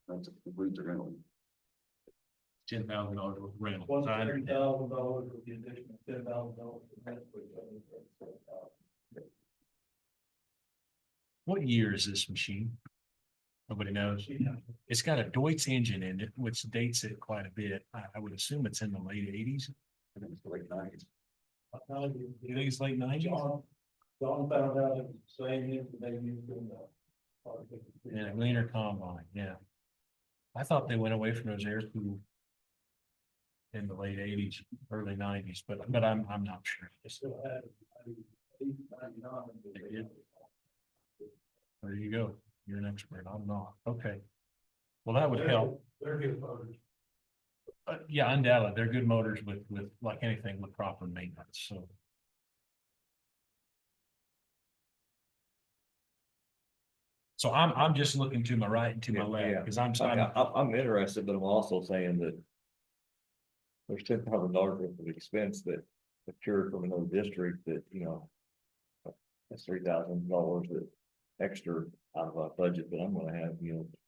That's a complete rental. $10,000 worth of rental. $130,000 with the additional $10,000. What year is this machine? Nobody knows. It's got a Deutz engine in it, which dates it quite a bit. I would assume it's in the late 80s. I think it's the late 90s. You think it's late 90s? John found out it was the same thing that they used in the. And a leaner combine, yeah. I thought they went away from those air cooled in the late 80s, early 90s, but I'm not sure. Still had 99. They did. There you go. You're an expert. I'm not. Okay. Well, that would help. They're good voters. Yeah, undoubtedly, they're good motors with like anything with proper maintenance, so. So I'm just looking to my right and to my left, because I'm I'm interested, but I'm also saying that. There's $10,000 worth of expense that occurred from another district that, that's $3,000 that extra out of our budget that I'm gonna have,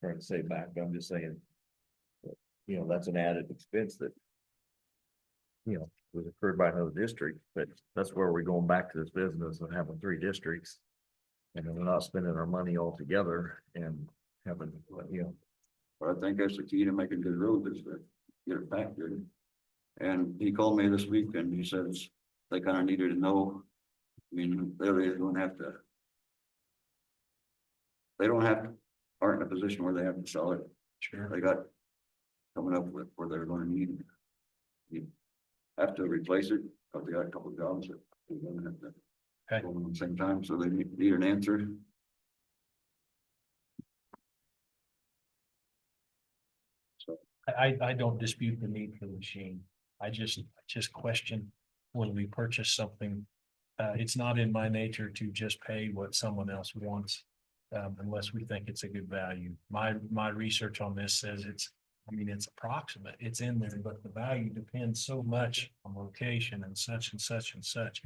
trying to save back, but I'm just saying. That's an added expense that. Was occurred by another district, but that's where we're going back to this business of having 3 districts. And then we're not spending our money all together and having, But I think that's the key to making good roads, is to get it back good. And he called me this week and he says they kind of needed to know. I mean, they don't have to. They don't have, aren't in a position where they have to sell it. sure. They got coming up with where they're gonna need. You have to replace it, because they got a couple of jobs that they're gonna have to. Okay. go on at the same time, so they need an answer. I don't dispute the need for the machine. I just question when we purchase something. It's not in my nature to just pay what someone else wants. Unless we think it's a good value. My research on this says it's approximate, it's in there, but the value depends so much on location and such and such and such.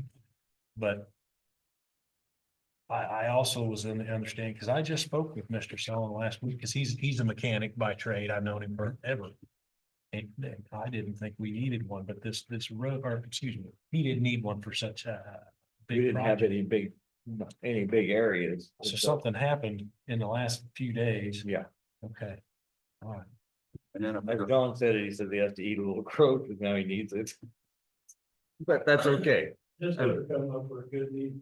But I also was in the understanding, because I just spoke with Mr. Sullivan last week, because he's a mechanic by trade. I've known him forever. And I didn't think we needed one, but this road, or excuse me, he didn't need one for such a We big didn't have project. any big areas. So something happened in the last few days. Yeah, Okay. All right. And then like John said, he said he has to eat a little crow because now he needs it. But that's okay. Just to come up for a good need.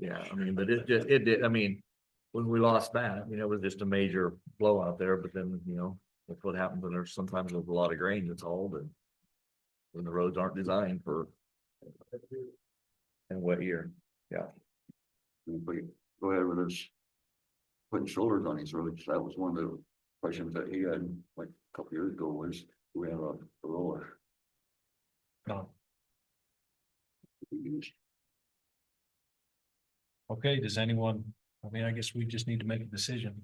Yeah, I mean, but it did, I mean, when we lost that, it was just a major blowout there, but then, that's what happens when sometimes there's a lot of grain that's hauled and when the roads aren't designed for in what year, if we go ahead with this, putting shoulders on these roads, that was one of the questions that he had like a couple years ago was, do we have a roller? No. We use? Okay, does anyone, I guess we just need to make a decision.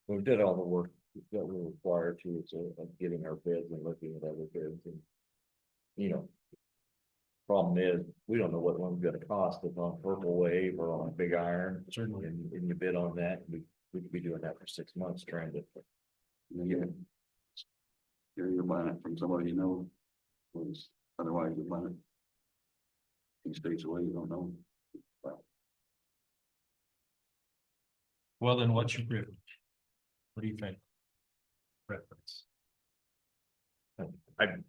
we did all the work that we're required to, so getting our bids and looking at other bids and. Problem is, we don't know what one's gonna cost, if on Purple Wave or on Big Iron, Certainly. and you bid on that, we could be doing that for 6 months trying to. Yeah. You're buying it from somebody you know, was otherwise you're buying it. He states away, you don't know. Well, then what's your privilege? What do you think? Preference.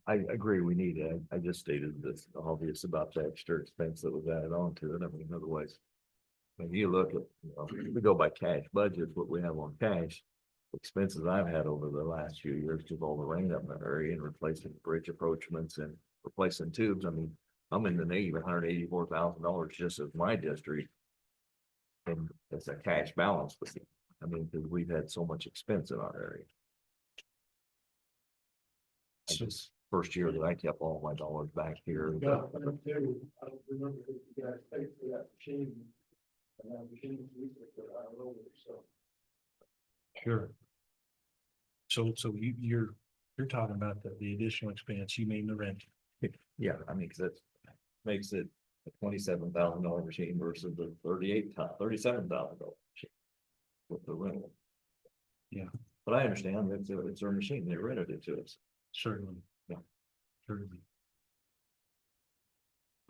I agree, we need it. I just stated this obvious about the extra expense that was added on to it. I mean, otherwise. When you look at, we go by cash budgets, what we have on cash. Expenses I've had over the last few years, with all the rain up in that area and replacing bridge approachments and replacing tubes. I mean, I'm in the negative $184,000 just as my district. And it's a cash balance, but I mean, because we've had so much expense in our area. So- This first year that I kept all my dollars back here. Yeah, I don't remember if you guys paid for that machine. And that machine was useless for our roller, so. Sure. So you're talking about the additional expense, you mean the rent? Yeah, I mean, cause that makes it a $27,000 machine versus the $37,000 machine. With the rental. Yeah. But I understand it's their machine, they rented it to us. Certainly. Yeah. Certainly.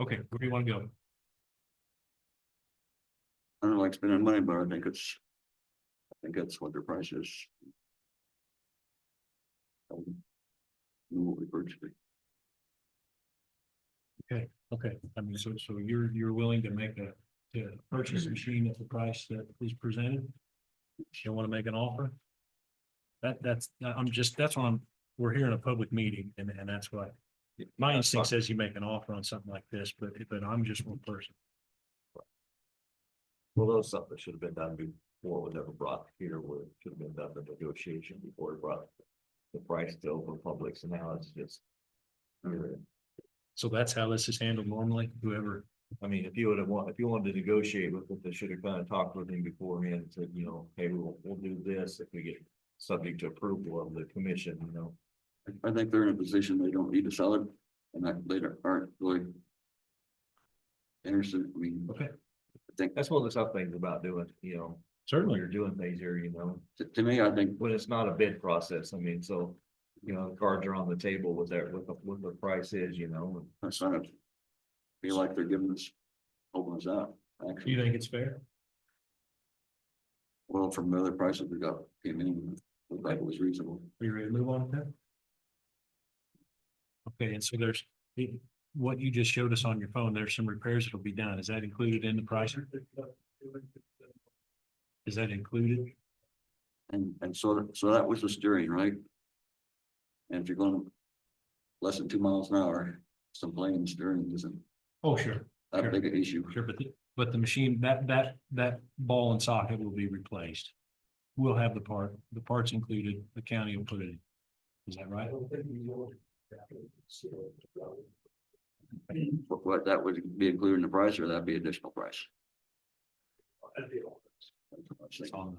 Okay, where do you want to go? I don't like spending money, but I think that's what their price is. What we purchased it. Okay, so you're willing to to purchase a machine at the price that is presented? You want to make an offer? That's we're here in a public meeting and that's why. My instinct says you make an offer on something like this, but I'm just one person. Well, that was something that should have been done before it was ever brought here, where it should have been done in negotiation before it brought the price to open public, so now it's just. So that's how this is handled normally, whoever. I mean, if you wanted to negotiate with it, they should have kind of talked with him beforehand and said, hey, we'll do this if we get subject to approval of the commission, I think they're in a position they don't need to sell it, and that they aren't really interested. I mean, Okay. I think That's one of the tough things about doing, when Certainly. you're doing things here, to me, I think when it's not a bid process, I mean, so. The cards are on the table with what the price is, that's not feel like they're giving us, helping us out. Do you Actually, think it's fair? well, from the other prices we got, came in, looked like it was reasonable. Are you ready to move on with that? Okay, and so there's, what you just showed us on your phone, there's some repairs that'll be done. Is that included in the price? Is that included? And so that was the steering, right? And if you're going less than 2 miles an hour, some plain steering isn't Oh, sure, that Sure. big an issue. sure, but the machine, that ball and socket will be replaced. We'll have the parts included, the county will put it in. Is that right? What that would be included in the price, or that'd be additional price? That'd be all. It's on.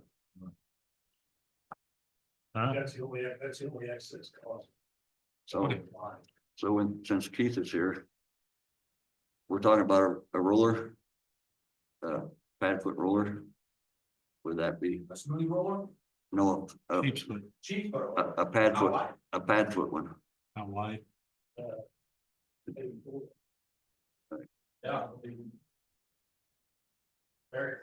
Huh? That's the only excess cost. So, since Keith is here, we're talking about a roller, pad foot roller. Would that be, A smooth roller, no, Cheap split. cheap. a pad foot, a pad foot one? How wide? Yeah. Very.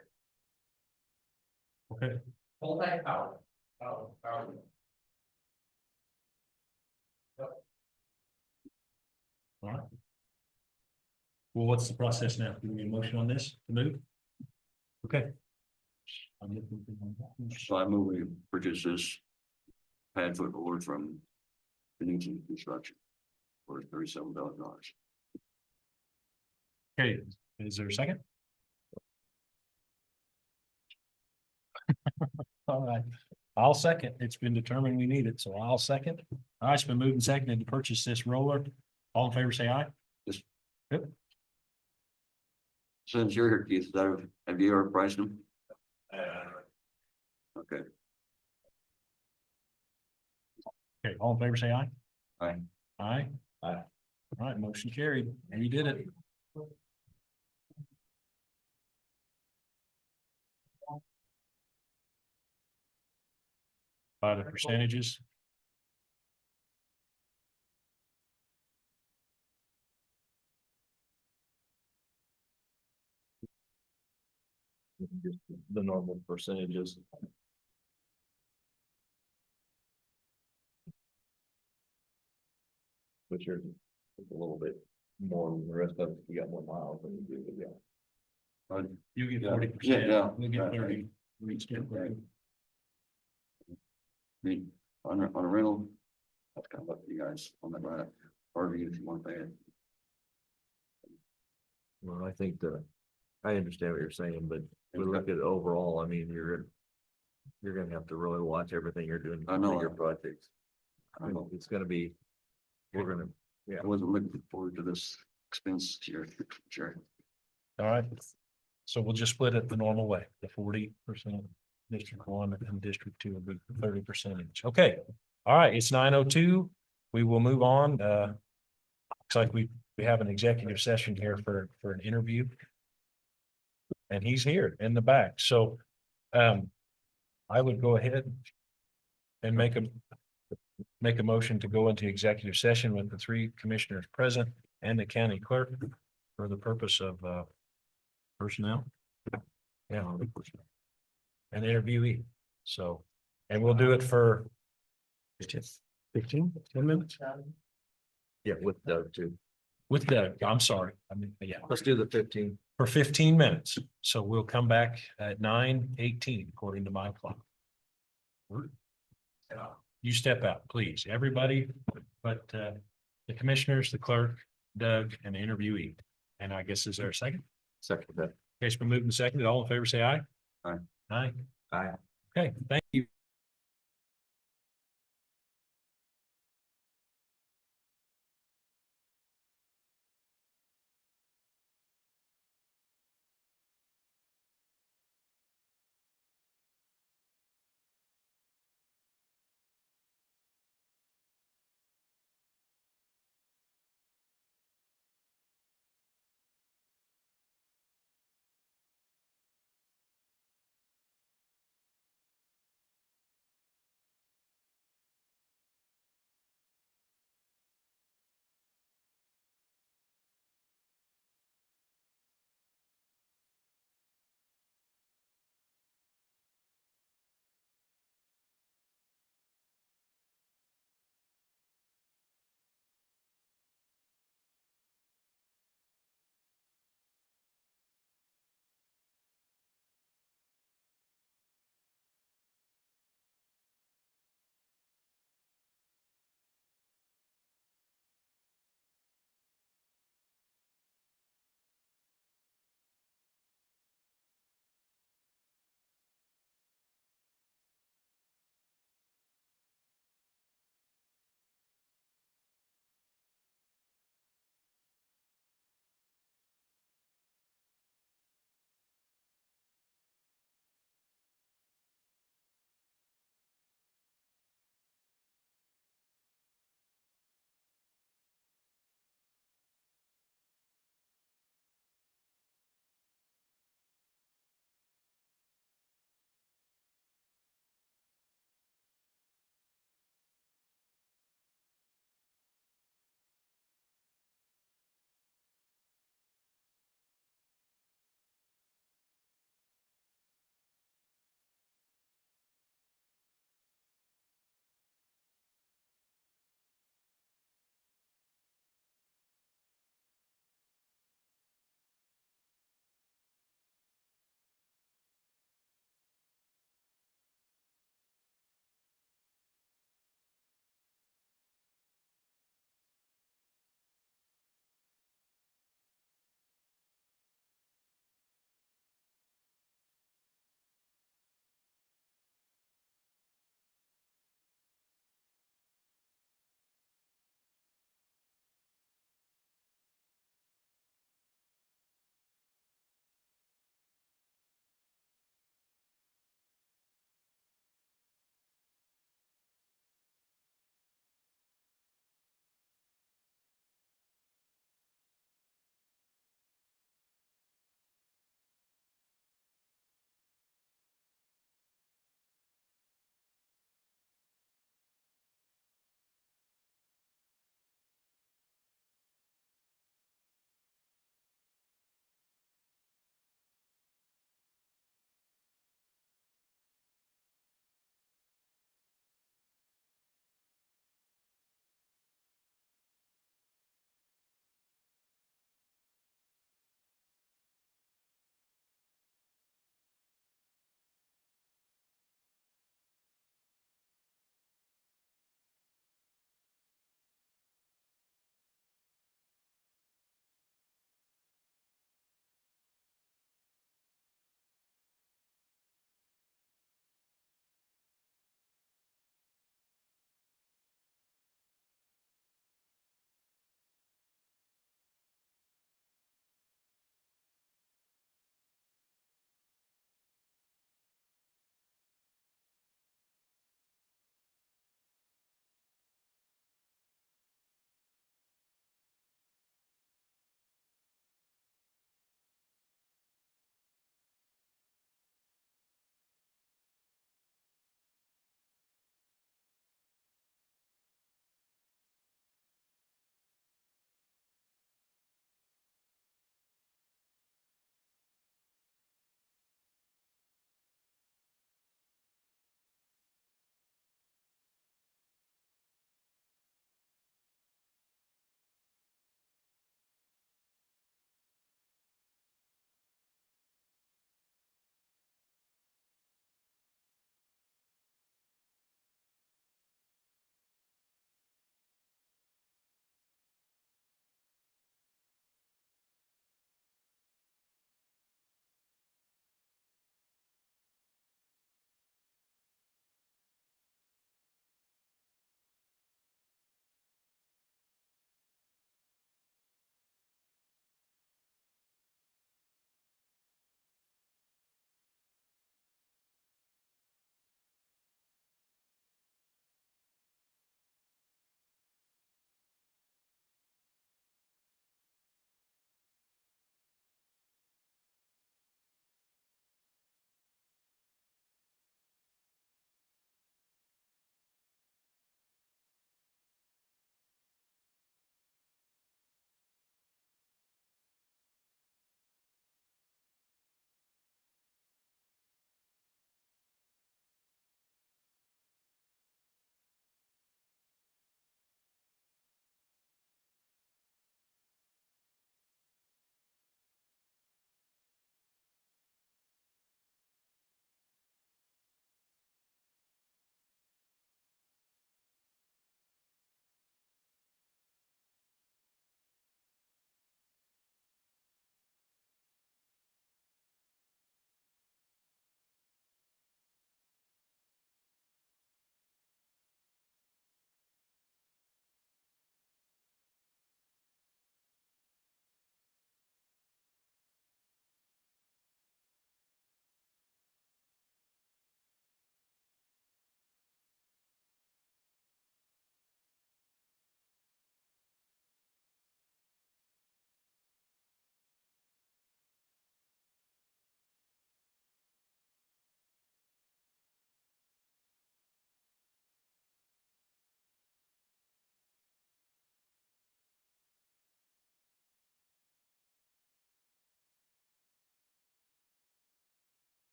Okay. Full tank power. Power. All right. Well, what's the process now? Do we need a motion on this to move? Okay. So I move we purchase this pad foot roller from Phoenician Construction for $37,000. Okay, is there a second? All right, I'll second. It's been determined we need it, so I'll second. All right, it's been moved and seconded to purchase this roller. All in favor, say aye. Since you're here, Keith, have you ever priced them? Okay, Okay, all in favor, say aye. Aye. Aye. Aye. All right, motion carried. And you did it. By the percentages. Just the normal percentages. Which are a little bit more than the rest of us, you got more miles than you do, yeah. but You get Yeah. 40%. Yeah, We'll get right. 30. We each get 30. I mean, on a rental, that's kind of up to you guys on that, right? Or if you want to pay it. Well, I think I understand what you're saying, but we look at it overall, I mean, you're gonna have to really watch everything you're doing. I know. for your projects. I know. It's gonna be, we're gonna, I wasn't looking forward to this expense here, sure. All right. So we'll just split it the normal way, the 40%. District 1 and District 2 will be 30% each. Okay. All right, it's 9:02. We will move on. Looks like we have an executive session here for an interview. And he's here in the back. So I would go ahead and make a motion to go into executive session with the 3 commissioners present and the county clerk for the purpose of personnel. Yeah. An interviewee. So, and we'll do it for 15, 10 minutes yeah, with Doug too. with Doug. I'm sorry. I mean, yeah, Let's do the 15. for 15 minutes. So we'll come back at 9:18 according to my clock. You step out, please, everybody, but the commissioners, the clerk, Doug, and the interviewee. And I guess, is there a second? Second that. Okay, it's been moved and seconded. All in favor, say aye. Aye. Aye. Aye. Okay, thank you.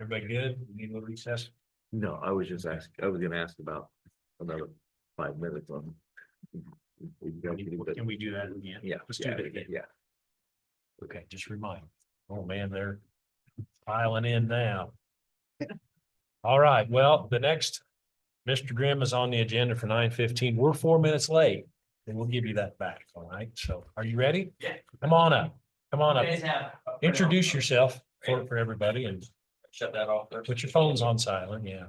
Everybody good? Need a little recess? No, I was gonna ask about another 5 minutes on. Can we do that again? Yeah. Let's do that again. Yeah. Okay, just remind. Oh, man, they're piling in now. All right, well, the next, Mr. Grimm is on the agenda for 9:15. We're 4 minutes late. And we'll give you that back, all right? So are you ready? Yeah. Come on up. Come on You up. guys have. Introduce yourself for everybody and Shut that off there. put your phones on silent, yeah.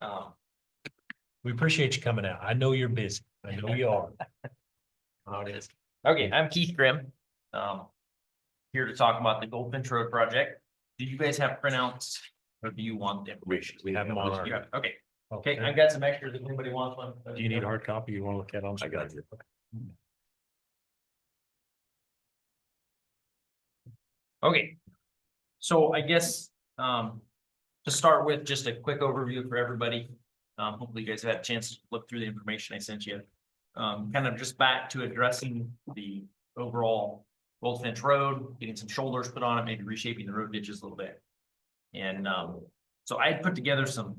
Um, We appreciate you coming out. I know you're busy. I know you are. how it is. Okay, I'm Keith Grimm. Here to talk about the Goldfinch Road project. Do you guys have printouts or do you want the information? We have them on our. You have- Okay, okay, I've got some extras if anybody wants one. Do you need a hard copy? You want to look at them? I got you. Okay. So I guess, to start with, just a quick overview for everybody. Hopefully you guys have had a chance to look through the information I sent you. Kind of just back to addressing the overall Goldfinch Road, getting some shoulders put on it, maybe reshaping the road ditches a little bit. And, so I put together some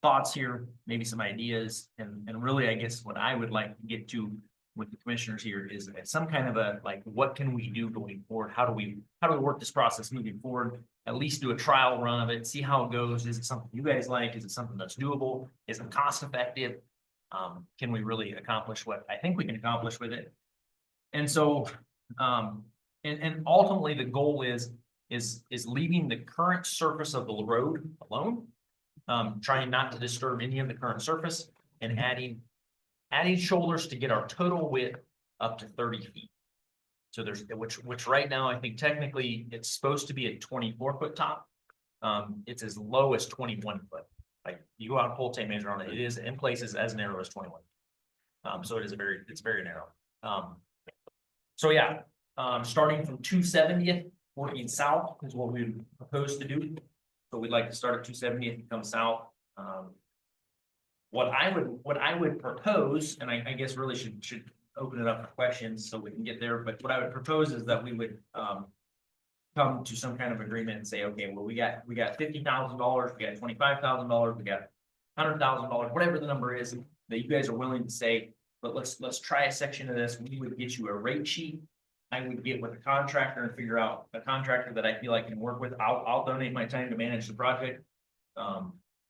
thoughts here, maybe some ideas, and really, I guess what I would like to get to with the commissioners here is some kind of a, like, what can we do going forward? How do we work this process moving forward? At least do a trial run of it, see how it goes. Is it something you guys like? Is it something that's doable? Is it cost effective? Can we really accomplish what I think we can accomplish with it? And so, and ultimately the goal is leaving the current surface of the road alone. Trying not to disturb any of the current surface and adding shoulders to get our total width up to 30 feet. So there's, which right now, I think technically it's supposed to be a 24-foot top. It's as low as 21 foot. Like you go out and pull tape measure on it, it is in places as narrow as 21. So it's very narrow. So yeah, starting from 270th, working south is what we propose to do. So we'd like to start at 270th and come south. What I would propose, and I guess really should open it up for questions so we can get there, but what I would propose is that we would come to some kind of agreement and say, okay, well, we got $50,000, we got $25,000, we got $100,000, whatever the number is that you guys are willing to say, but let's try a section of this. We would get you a rate sheet. I would get with a contractor and figure out a contractor that I feel I can work with. I'll donate my time to manage the project.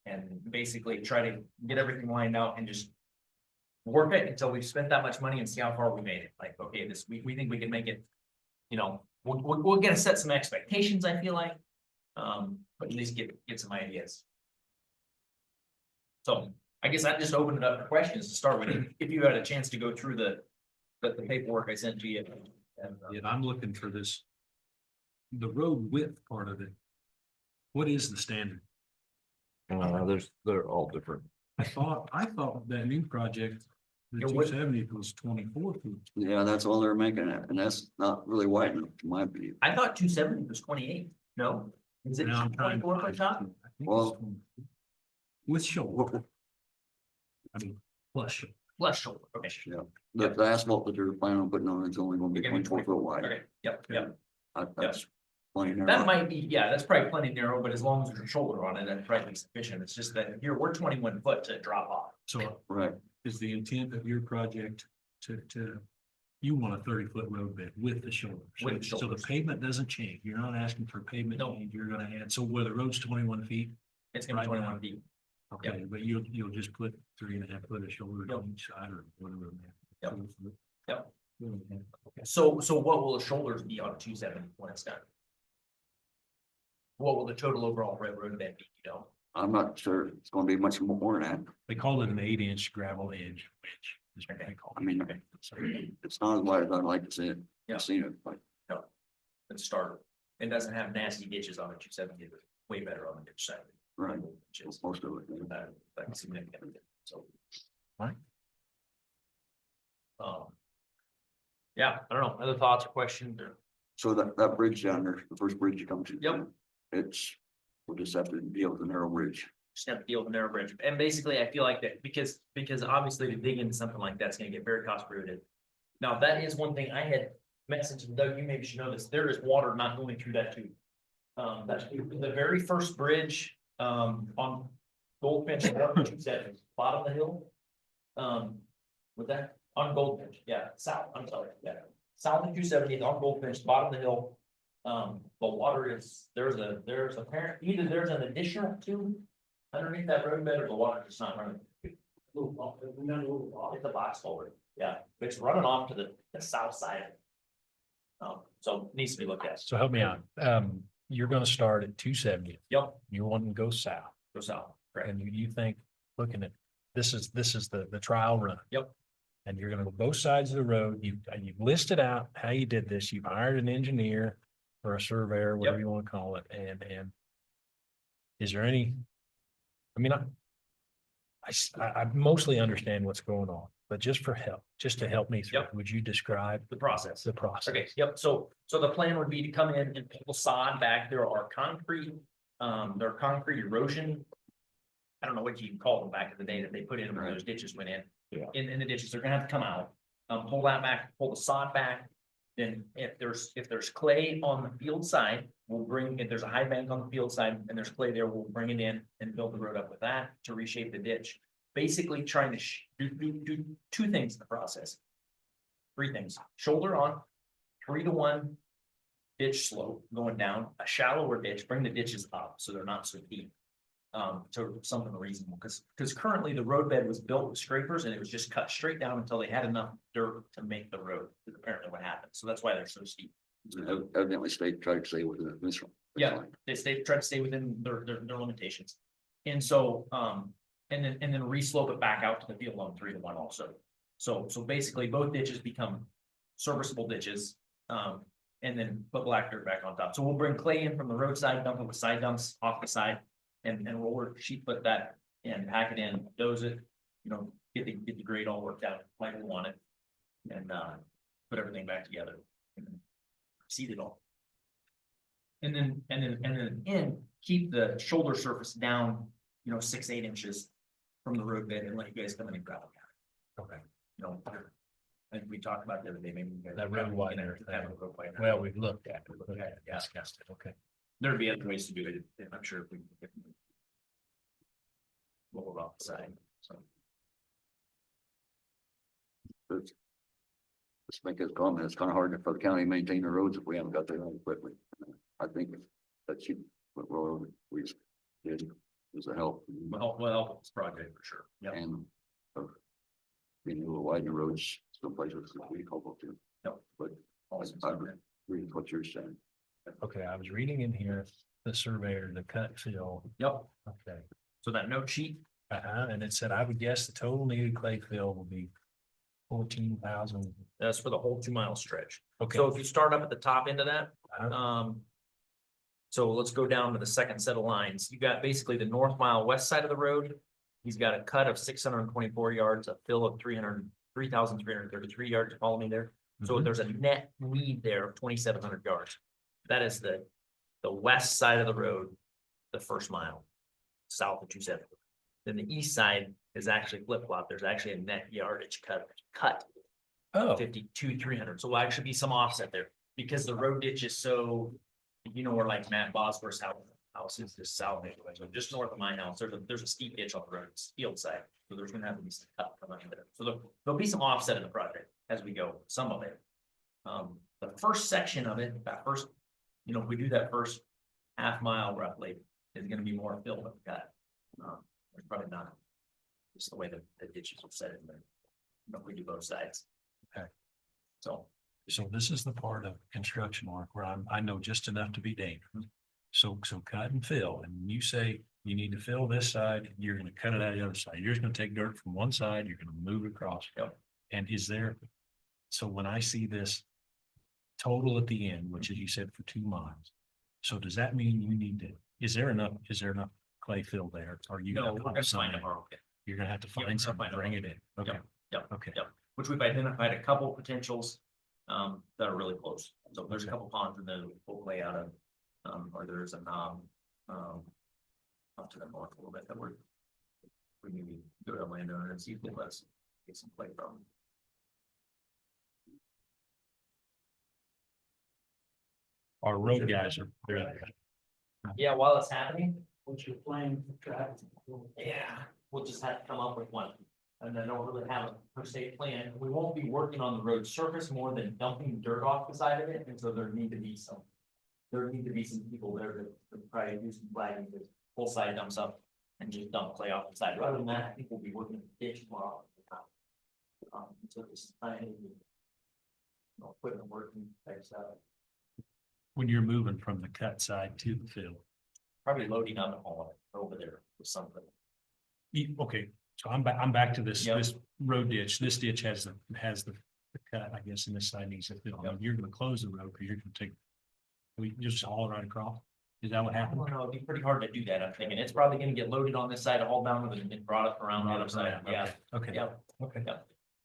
And basically try to get everything lined out and just work it until we've spent that much money and see how far we made it. Like, okay, we think we can make it, you know, we're gonna set some expectations, I feel like. But at least get some ideas. So I guess I just opened it up for questions to start with. If you had a chance to go through the paperwork I sent to you. And, Yeah, I'm looking for this. The road width part of it. What is the standard? They're all different. I thought that new project, the Yeah, what- 270 was 24 feet. Yeah, that's all they're making it, and that's not really wide enough, in my opinion. I thought 270 was 28. No, is it Now I'm trying to 24 foot find- top? I think it's Well- 20. With shoulder. I mean, plus shoulder. Less shoulder. Okay. The asphalt that they're planning on putting on, it's only gonna be Gonna be 24 foot wide. Okay. Yep. That's plenty That narrow. might be, yeah, that's probably plenty narrow, but as long as there's a shoulder on it, that's probably sufficient. It's just that here, we're 21 foot to drop off. So Right, is the intent of your project to, you want a 30-foot road bed with the shoulder? With the So the shoulders. pavement doesn't change. You're not asking for pavement No. change. You're gonna add, so where the road's 21 feet, It's gonna be Right 21 now. feet. okay, but you'll just put 3.5 foot of shoulder Yep. on each side or whatever. Yep. Yep. Okay. So what will the shoulders be on 270 when it's done? What will the total overall road bed be, you know? I'm not sure it's gonna be much more than that. They call it an 8-inch gravel edge wedge. Is what they call I it. mean, it's not as wide as I'd like to see it. Yeah. I've seen it, but Let's start. It doesn't have nasty ditches on it. 270 is way better on the ditch side. right, Ditches. most of it. yeah. That's significant, so. Right. Yeah, I don't know, other thoughts or questions or? So that bridge down there, the first bridge you come to. Yep. We'll just have to deal with the narrow bridge. Just have to deal with the narrow bridge. And basically, I feel like that because obviously to dig into something like that's gonna get very cost prohibitive. Now, that is one thing I had messaged, and Doug, you maybe should know this, there is water not going through that tube. That's the very first bridge, on Goldfinch, 127, bottom of the hill. With that, on Goldfinch, yeah, south, I'm sorry, yeah, south of 270 on Goldfinch, bottom of the hill. The water is, there's apparent, either there's an additional tube underneath that roadbed or the water is not running. Little off, we got a little off. It's a box culvert, yeah, it's running off to the south side. So it needs to be looked at. So help me out. You're gonna start at 270. Yep, You want to go south. go south, correct. And you think, looking at, this is the trial run. Yep. And you're gonna go both sides of the road. You've listed out how you did this. You've hired an engineer or a surveyor, whatever you want to call it, and is there any, I mean, I mostly understand what's going on, but just for help, just to help me through, Yep. would you describe The process. the process? Okay, yep, so the plan would be to come in and pull sod back, there are concrete erosion. I don't know what you can call them back in the day that they put in when those ditches went in. Yeah. In the ditches, they're gonna have to come out, pull that back, pull the sod back. Then if there's clay on the field side, we'll bring, if there's a high bank on the field side and there's clay there, we'll bring it in and build the road up with that to reshape the ditch. Basically trying to do two things in the process. Three things, shoulder on, 3-to-1 ditch slope going down, a shallower ditch, bring the ditches up so they're not so deep. To something reasonable, because currently the roadbed was built with scrapers and it was just cut straight down until they had enough dirt to make the road, is apparently what happened, so that's why they're so steep. Evidently, state tried to stay within this one. Yeah, they try to stay within their limitations. And so, and then re-slope it back out to the field on 3-to-1 also. So basically both ditches become serviceable ditches, and then put black dirt back on top. So we'll bring clay in from the roadside, dump it with side dumps off the side. And we'll work, sheet put that and pack it in, dose it, get the grade all worked out like we want it. And put everything back together and then seed it all. And then keep the shoulder surface down, 6-8 inches from the roadbed and let you guys come in and gravel down. Okay. I think we talked about the other day, maybe. you guys- That road widener thing. Have a road widener. Well, we've looked at it, Yeah. discussed it, okay. There'd be other ways to do it, and I'm sure if we can get. Lower off the side, so. Let's make this comment. It's kind of hard for the county to maintain the roads if we haven't got their own equipment. I think that should, what we did was a help. Well, with this project for sure, yeah. And being able to widen the roads, some places that we helpful to. Yep. But I agree with what you're saying. Okay, I was reading in here, the surveyor, the cut fill, Yep, okay. so that note sheet, And it said, I would guess the total needed clay fill will be 14,000. that's for the whole 2-mile stretch. Okay. So if you start up at the top end of that, Uh, so let's go down to the second set of lines. You got basically the north mile west side of the road. He's got a cut of 624 yards, a fill of 3,333 yards. Follow me there. So Mhm. there's a net need there of 2,700 yards. That is the west side of the road, the first mile, south of 270. Then the east side is actually flip flop. There's actually a net yardage cut Oh, 52,300. So will actually be some offset there because the road ditch is so, where like Matt Bosworth's house is just south anyway. So just north of my house, there's a steep ditch on the road, it's field side. So there's gonna have to be some cut coming in there. So there'll be some offset in the project as we go, some of it. The first section of it, that first, if we do that first half mile roughly, is gonna be more fill than cut. There's probably not. Just the way that the ditches are set in there. If we do both sides. Okay. So, so this is the part of construction work where I know just enough to be dangerous. So cut and fill, and you say you need to fill this side, you're gonna cut it out of the other side. You're just gonna take dirt from one side, you're gonna move it across. Yep. And is there, so when I see this total at the end, which is you said for 2 miles. So does that mean you need to, is there enough clay fill there? Or you no, gonna we're pump gonna some find in? a market. You're gonna have to Yeah, find we're something, gonna find bring a it in. Okay, Yep. okay. Which we've identified a couple potentials, that are really close. So there's a couple ponds in there that we'll lay out of, or there's a knob, up to the north a little bit that we maybe go to a landowner and see if they let us get some clay from. Our road guys are, Yeah, while it's happening, What's your plan for traffic? yeah, we'll just have to come up with one. And I don't really have a per se plan. We won't be working on the road surface more than dumping dirt off the side of it, and so there need to be some people there to probably do some flagging, to full side dumps up and just dump clay off the side. Rather than that, I think we'll be working the ditch tomorrow. So this planning. Equipment working, type stuff. When you're moving from the cut side to the field. Probably loading on the hall over there with something. Okay, so I'm back to this, Yep. this road ditch. This ditch has the cut, I guess, and this side needs to fill. Yep. You're gonna close the road because you're gonna take. We just haul it right across. Is that what I happened? don't know, it'd be pretty hard to do that, I'm thinking. It's probably gonna get loaded on this side, hauled down and then brought up around the other side, yeah. Okay. Yep. Okay.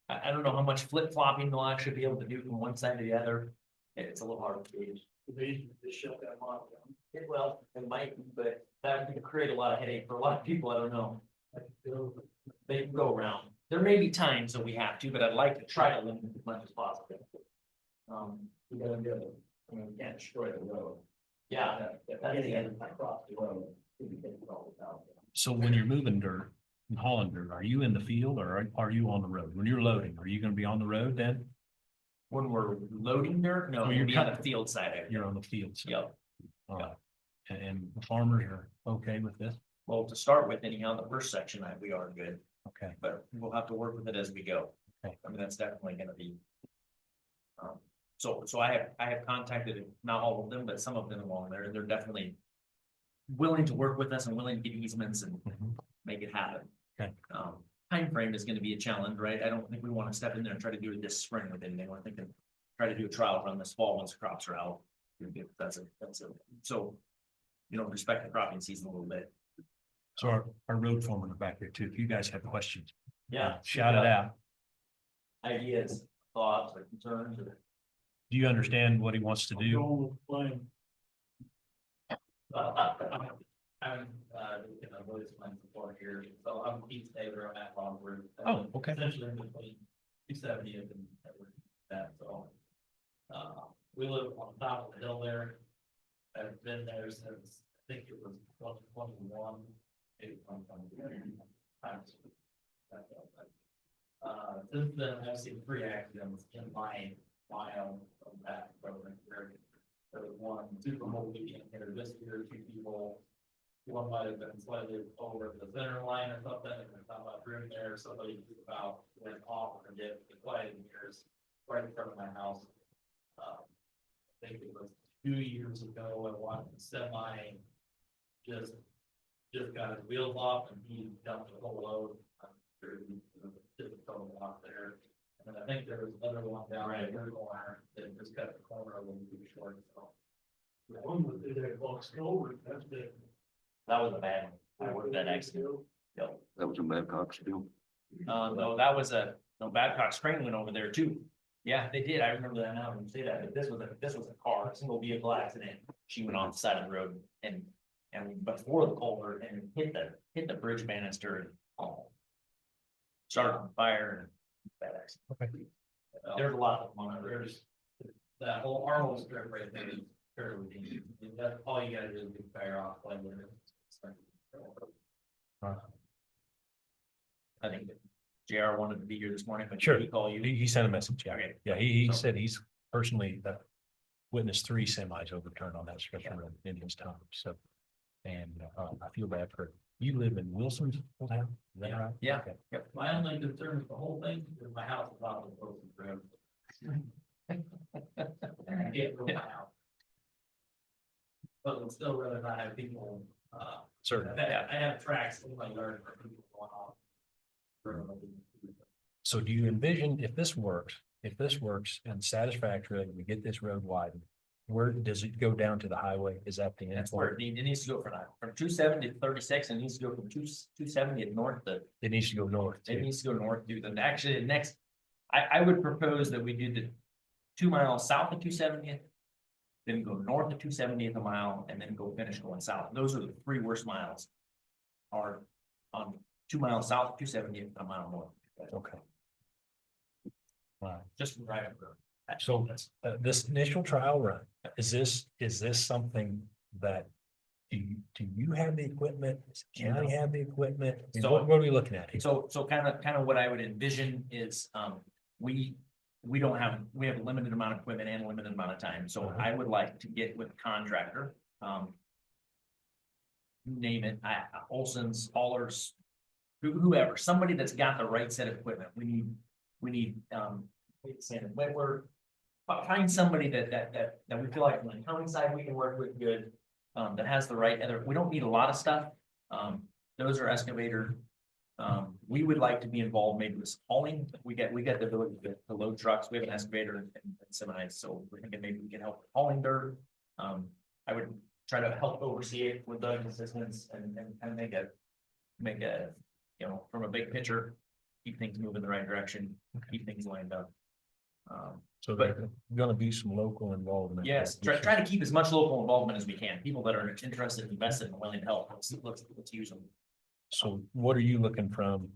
I don't know how much flip flopping they'll actually be able to do from one side to the other. It's a little hard to gauge. They just shut that model down. It might, but that would create a lot of headache for a lot of people, I don't know. They can go around. There may be times that we have to, but I'd like to try to limit as much as possible. We gotta do it. I mean, we can't destroy the road. Yeah. That's the end. Across the road. So when you're moving dirt and hauling dirt, are you in the field or are you on the road? When you're loading, are you gonna be on the road then? When we're loading dirt, no, Oh, you're you're on the cut- field side of it. You're on the field. side. Yep. And the farmers are okay with this? Well, to start with, anyhow, the first section, we are good, Okay, but we'll have to work with it as we go. Okay. I mean, that's definitely gonna be. So I have contacted, not all of them, but some of them along there, and they're definitely willing to work with us and willing to get easements and Mhm. make it happen. Okay. Timeframe is gonna be a challenge, right? I don't think we wanna step in there and try to do it this spring with anything. We're thinking, try to do a trial run this fall once the crops are out. That's a, so, respect the cropping season a little bit. so our road foreman are back there too. If you guys have questions, Yeah. shout it out. Ideas, thoughts, or concerns, or. Do you understand what he wants to I'm do? going with the plan. I'm, looking at Willis Mine for 4 years, so I'm Keith Taylor, I'm at Longford. Oh, okay. Essentially in between 270th and that, so. We live on top of the hill there. I've been there since, I think it was 2021. Maybe 2022. Since then, I've seen 3 accidents in my mile of that program. There was one Super Bowl weekend here this year, 2 people. One might have been slightly over the center line or something, and there's not much room there, somebody about went off and did the quiet years right in front of my house. I think it was 2 years ago, I watched the semi just got his wheels off and he dumped the whole load. I'm sure he did the total off there. And then I think there was another one down right here corner that just cut the corner a little too short, so. The one with the box over, that's big. That was a bad one. I worked that accident. Yep. That was in Babcock's deal. No, that was Babcock Spring went over there too. Yeah, they did. I remember that now when you say that, but this was a car, single vehicle accident. She went off the side of the road and before the culvert and hit the bridge banister and started on fire and bad accident. There's a lot of them on there. There's that whole Arnold strip right there is fairly routine. That's all you gotta do is get fire off. Like, I think that JR wanted to be here this morning, but Sure. did he call you? He sent a message. Yeah, Okay. yeah, he So- said he's personally witnessed 3 semis overturned on that stretch of road in his time, so. And I feel bad for, you live in Wilson's old house, is that right? Yeah. Okay. Yep. my only concern with the whole thing is my house is off the Wilson Road. I can't rule my house. But would still rather not have people, Certainly. I have tracks in my yard for people going off. So do you envision if this works and satisfactorily, we get this road widened, where does it go down to the highway? Is that the end? That's where it needs to go from 270 to 36, and it needs to go from 270 to north to, It needs to go north it too. needs to go north to the, actually, the next. I would propose that we do the 2 miles south of 270th. Then go north of 270th a mile and then go finish going south. Those are the 3 worst miles. Are on 2 miles south of 270th, a mile north. Okay. Wow. Just right over. So this initial trial run, is this something that do you have the equipment? Does the county have the equipment? I mean, So- what are we looking at here? So kind of what I would envision is, we don't have, we have a limited amount of equipment and a limited amount of time, so Uh-huh. I would like to get with a contractor, name it, Olson's, Allers, whoever, somebody that's got the right set of equipment. We need, Sand Whitworth. Find somebody that we feel like on the county side we can work with good, that has the right other, we don't need a lot of stuff. Those are excavator. We would like to be involved maybe with hauling. We get the ability to load trucks. We have an excavator and semis, so we're thinking maybe we can help with hauling dirt. I would try to help oversee it with Doug's assistance and kind of make a, you know, from a big picture, keep things moving the right direction, keep things lined up. So but- there's gonna be some local involvement. Yes, try to keep as much local involvement as we can. People that are interested, invested, and willing to help. Let's use them. So what are you looking from?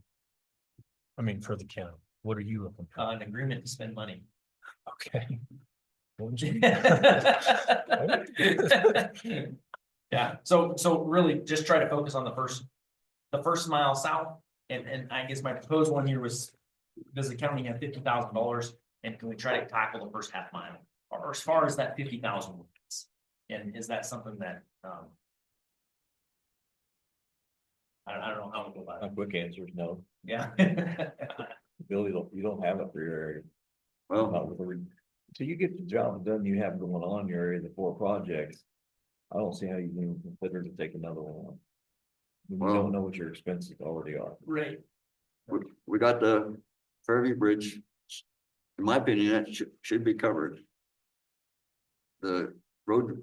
I mean, for the county, what are you looking for? An agreement to spend money. Okay. Yeah, so really just try to focus on the first mile south. And I guess my proposed one here was, does the county have $50,000? And can we try to tackle the first half mile? Or as far as that 50,000? And is that something that, I don't know how to go about My it. quick answer is no. Yeah. Billy, you don't have it for your area. Well, Not with till you get the job done you have going on in your area, the 4 projects. I don't see how you can even consider to take another one on. You Well- don't know what your expenses already are. Right. we got the Fairview Bridge. In my opinion, that should be covered. The road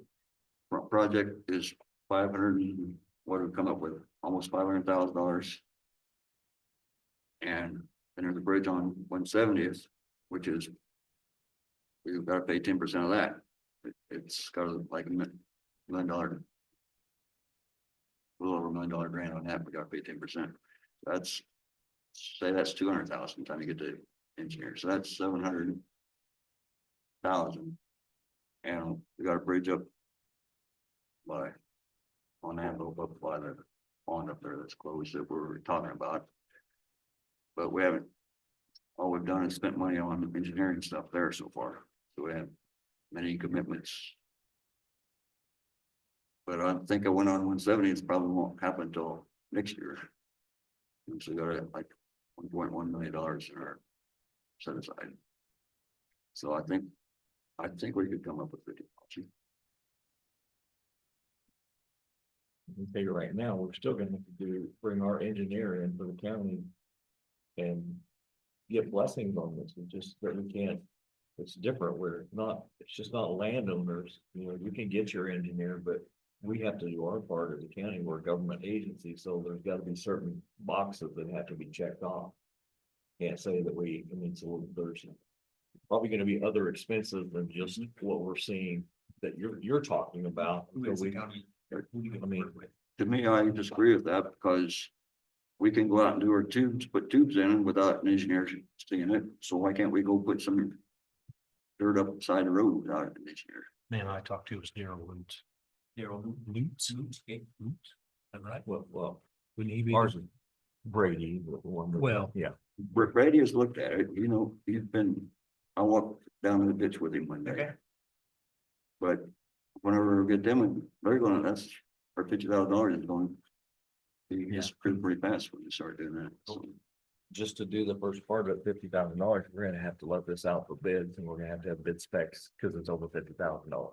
project is 500 and what we come up with, almost $500,000. And then there's a bridge on 170th, which is, we've got to pay 10% of that. It's got like $1 million. A little over $1 million grant on that, we got to pay 10%. That's, say that's 200,000 time you get to engineer, so that's 700,000. And we got a bridge up by, on Antelope up by the pond up there that's closed that we're talking about. But we haven't, all we've done is spent money on engineering stuff there so far, so we have many commitments. But I think I went on 170, it probably won't happen until next year. And so we got like $1.1 million in our set aside. So I think we could come up with 50. I can tell you right now, we're still gonna have to bring our engineer in for the county. And get blessings on this, it's just that we can't, it's different, it's just not landowners, you know, you can get your engineer, but. We have to do our part as a county, we're a government agency, so there's gotta be certain boxes that have to be checked off. Can't say that so there's probably gonna be other expenses than just what we're seeing that you're talking about. Who So is the we- county? Who do you I mean, work with? To me, I disagree with that because we can go out and do our tubes, put tubes in without an engineer seeing it. So why can't we go put some dirt up beside the road without an engineer? Man, I talked to was Daryl Lutz. Daryl Lutz? okay. Lutz? Is that right? Well, Wouldn't he be? ours is Brady, the one. Well- Yeah, Brady has looked at it, you know, I walked down the ditch with him one day. Okay. But whenever we get them, and they're gonna, that's, our $50,000 is going. You just pretty fast when you start doing that, so. just to do the first part of $50,000, we're gonna have to let this out for bids and we're gonna have bid specs, cause it's over $50,000.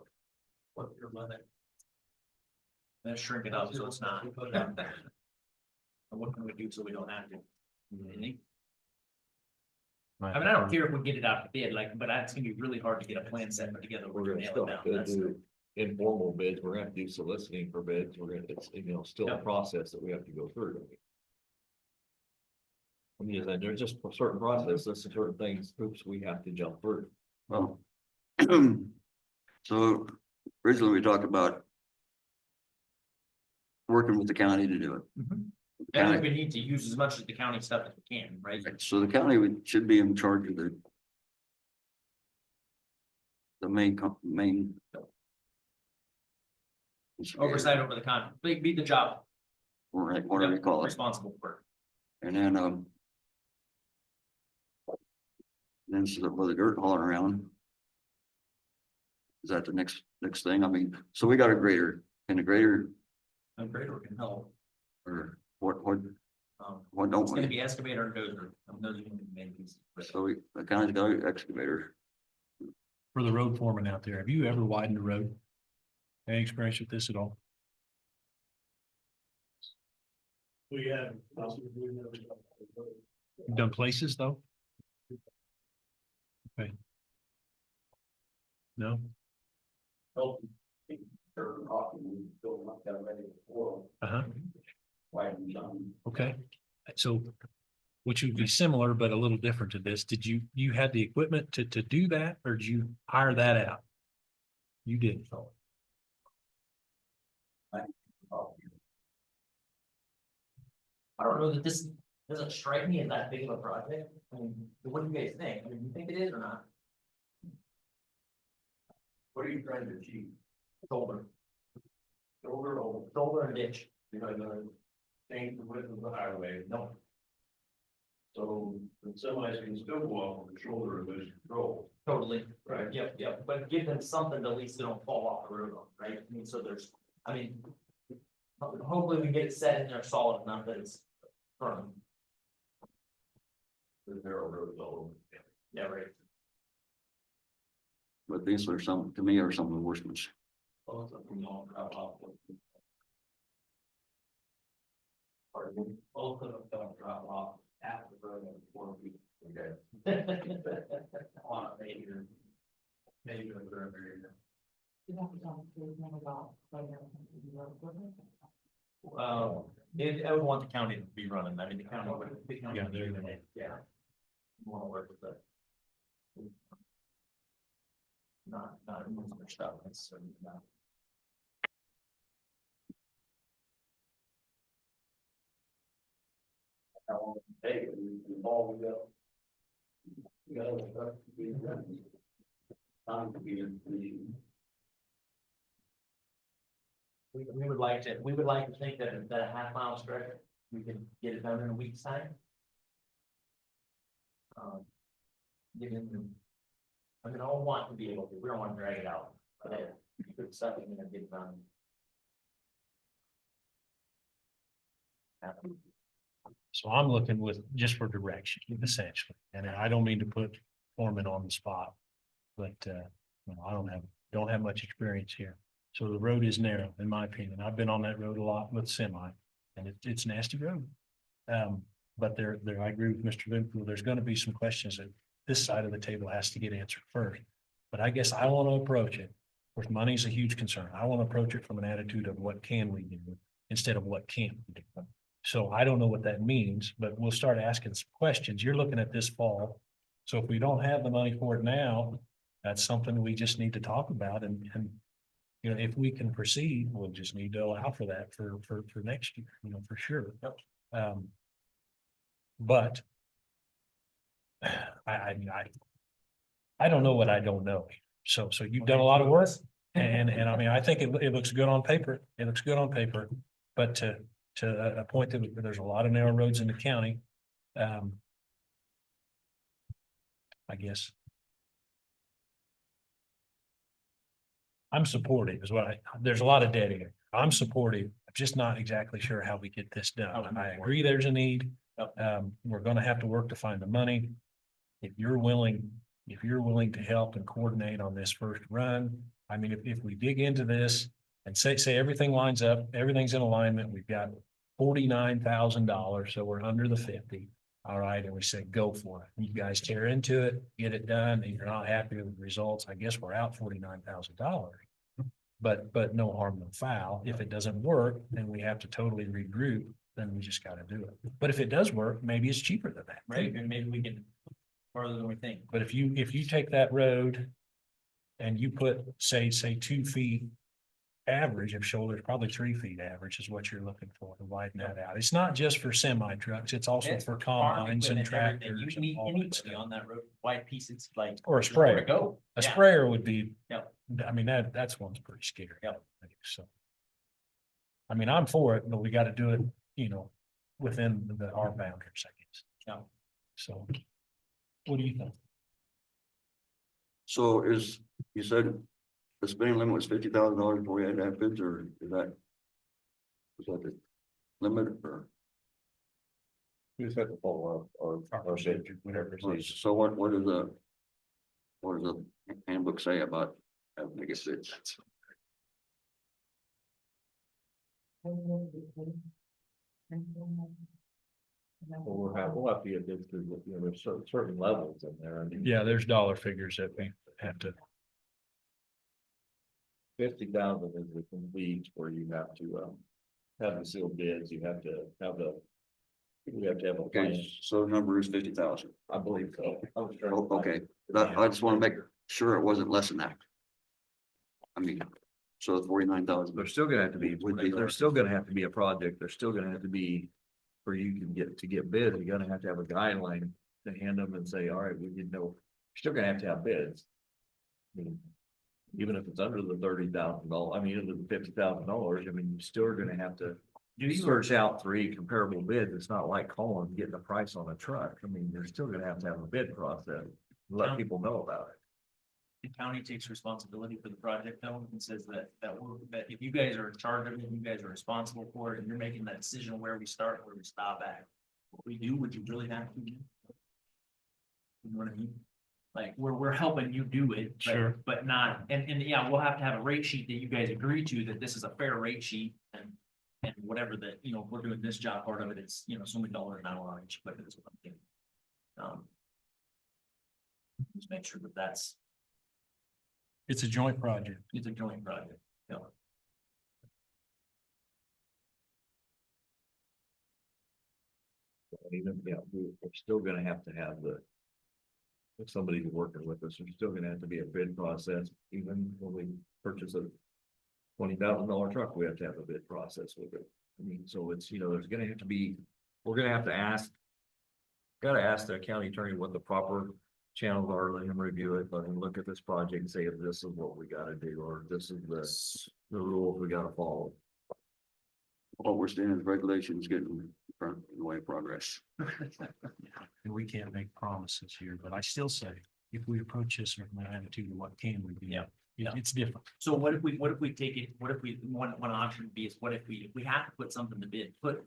What your limit? Let's shrink it up so it's not. And what can we do so we don't have to? Anything? I mean, I don't care if we get it out to bid, like, but it's gonna be really hard to get a plan set put together. We're gonna nail it still down. have to That's the- do informal bids, we're gonna have to do soliciting for bids, it's, still a Yeah. process that we have to go through. I mean, there's just a certain processes and certain things, hoops we have to jump through. Well. So originally we talked about. Working with the county to do it. I think we need to use as much of the county stuff as we can, right? So the county should be in charge of the main oversight over the contract, be the job. Right, whatever you call it. Responsible for. And then so with the dirt hauling around. Is that the next thing? I mean, so we got a grader and a grader A grader can help. or what It's don't gonna we? be excavator and dozer. Those are gonna be the main pieces. So we, the county's got an excavator. For the road foreman out there, have you ever widened a road? Any experience with this at all? We have. You've done places though? Okay. No? Uh-huh. Okay, so. Which would be similar, but a little different to this. Did you had the equipment to do that, or did you hire that out? You did. I don't know that this doesn't strike me as that big of a project. I mean, what do you guys think? I mean, you think it is or not? What are you trying to achieve? Shoulder, Shoulder over, shoulder and ditch. you're not gonna change the width of the highway. No, So the semis can still go off on the shoulder of this control. totally. Right. Yep, but give them something to at least they don't fall off the road on, right? I mean, so there's, I mean. Hopefully we can get it set in there solid enough that it's firm. The narrow roads all over. Yeah, right. But these are some, to me, are some of the worst ones. Both of them don't drop off. Pardon me, both of them don't drop off after the road and 4 feet. Okay. On a major urban area. You have to talk to them about. I would want the county to be running, I mean, the county. Yeah, they're gonna- Yeah. Want to work with that. Not moving their stuff, it's certainly not. How long it take, and the ball we got. We got other stuff to be done. Time to be in the. We would like to think that a half mile stretch, we can get it done in a week's time. Given, I mean, all want to be able to, we don't want to drag it out, but put something in and get it done. So I'm looking with, just for direction, essentially, and I don't mean to put Foreman on the spot. But, you know, I don't have much experience here. So the road is narrow, in my opinion. I've been on that road a lot with semi, and it's a nasty road. But I agree with Mr. Linfield, there's gonna be some questions that this side of the table has to get answered first. But I guess I want to approach it, with money's a huge concern. I want to approach it from an attitude of what can we do instead of what can't we do. So I don't know what that means, but we'll start asking some questions. You're looking at this fall. So if we don't have the money for it now, that's something we just need to talk about and, you know, if we can proceed, we'll just need to allow for that for next year, you know, for sure. But I don't know what I don't know. So you've done a lot of work and I mean, I think it looks good on paper. It looks good on paper, but to a point that there's a lot of narrow roads in the county. I guess. I'm supportive is what there's a lot of dead air. I'm supportive. I'm just not exactly sure how we get this done. I agree there's a need. We're gonna have to work to find the money. If you're willing to help and coordinate on this first run, I mean, if we dig into this and say everything lines up, everything's in alignment, we've got $49,000, so we're under the 50. All right, and we say, go for it. You guys tear into it, get it done, and you're not happy with the results. I guess we're out $49,000. But no harm, no foul. If it doesn't work, then we have to totally regroup, then we just gotta do it. But if it does work, maybe it's cheaper than that. Right, and maybe we can further than we think. But if you take that road and you put, say 2 feet average of shoulders, probably 3 feet average is what you're looking for to widen that out. It's not just for semi trucks, it's also It's for farm combines and equipment, everything. tractors. You and need all that anybody stuff. on that road, wide piece, it's like. Or a there's nowhere to sprayer. Go. A Yeah. sprayer would be. Yep. I mean, that's one's pretty scary. Yep. So, I mean, I'm for it, but we gotta do it, you know, within our boundaries, I guess. Yeah. So, what do you think? So you said the spending limit was $50,000 before you had to have bids, or is that? Was that the limit or? We just have to follow up or whatever. So what does the handbook say about having to get bids? We'll have to get this through, you know, there's certain levels in there. I mean, Yeah, there's dollar figures that we have to, 50,000 is the complete where you have to, have the sealed bids, you have to have we have to have a plan. Okay, so the number is 50,000. I believe so. Okay, I just want to make sure it wasn't less than that. I mean, so the 49,000. There's still gonna have to be, Would be there's still gonna have to be a project, there's still gonna have to be, for you can get bids, you're gonna have to have a guideline to hand them and say, all right, we need to know, you're still gonna have to have bids. I mean, even if it's under the $30,000, I mean, under the $50,000, I mean, you still are gonna have to search out 3 comparable bids. It's not like calling, and getting a price on a truck. I mean, you're still gonna have to have a bid process, let people know about it. The county takes responsibility for the project though, and says that if you guys are in charge of it, you guys are responsible for it, and you're making that decision of where we start, where we stop at. What we do, would you really have to? You know what I mean? Like, we're helping you do it. but- Sure. But not, and yeah, we'll have to have a rate sheet that you guys agree to, that this is a fair rate sheet, and whatever that, you know, if we're doing this job, part of it, it's, you know, so many dollars an hour on each equipment is what I'm thinking. Just make sure that it's a joint project. it's a joint project, you know. Even, yeah, we're still gonna have to have if somebody's working with us, there's still gonna have to be a bid process, even when we purchase a $20,000 truck, we have to have a bid process with it. I mean, so it's, you know, there's gonna have to be, we're gonna have to gotta ask the county attorney what the proper channels are, let him review it, let him look at this project and say, if this is what we gotta do, or this is the rules we gotta follow. What we're seeing is regulations getting in the way of progress. And we can't make promises here, but I still say, if we approach this with an attitude of what can we do? Yeah. It's different. So what if we take it, what if we, one option would be is, what if we have to put something to bid, put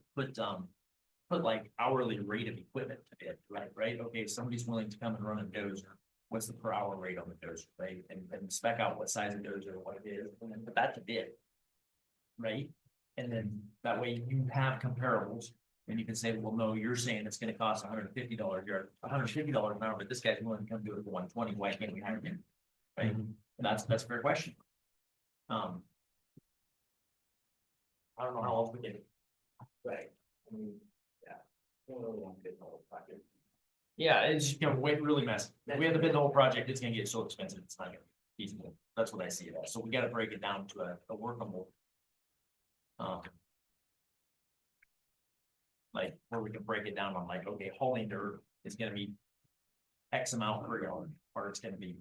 like hourly rate of equipment to bid, right? Okay, somebody's willing to come and run a dozer. What's the per hour rate on the dozer, right? And spec out what size of dozer, what it is, and then put that to bid. Right? And then that way you have comparables, and you can say, well, no, you're saying it's gonna cost $150 yard, $150 an hour, but this guy's willing to come do it for 120, why can't we hire him? Right? And that's a fair question. I don't know how else we can. Right. I mean, yeah, it's gonna wait really messy. If we have to bid the whole project, it's gonna get so expensive, it's not gonna be feasible. That's what I see it as. So we gotta break it down to a workable. Like, where we can break it down on like, okay, hauling dirt is gonna be X amount per yard, or it's gonna be.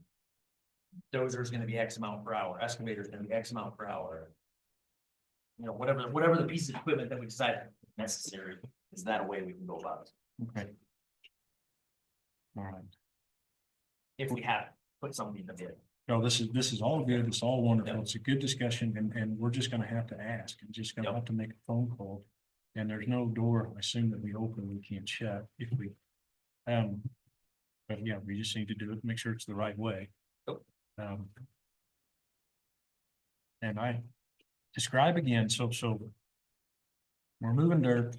Dozer is gonna be X amount per hour, excavator is gonna be X amount per hour. You know, whatever the piece of equipment that we decide necessary, is that a way we can go about it? Okay. All right. If we have put something in the bid. No, this is all good. It's all wonderful. Yep. It's a good discussion and we're just gonna have to ask and just gonna Yep. have to make a phone call. And there's no door, I assume, that we open, we can't shut if we. But yeah, we just need to do it, make sure it's the right way. Yep. And I describe again, so. We're moving dirt.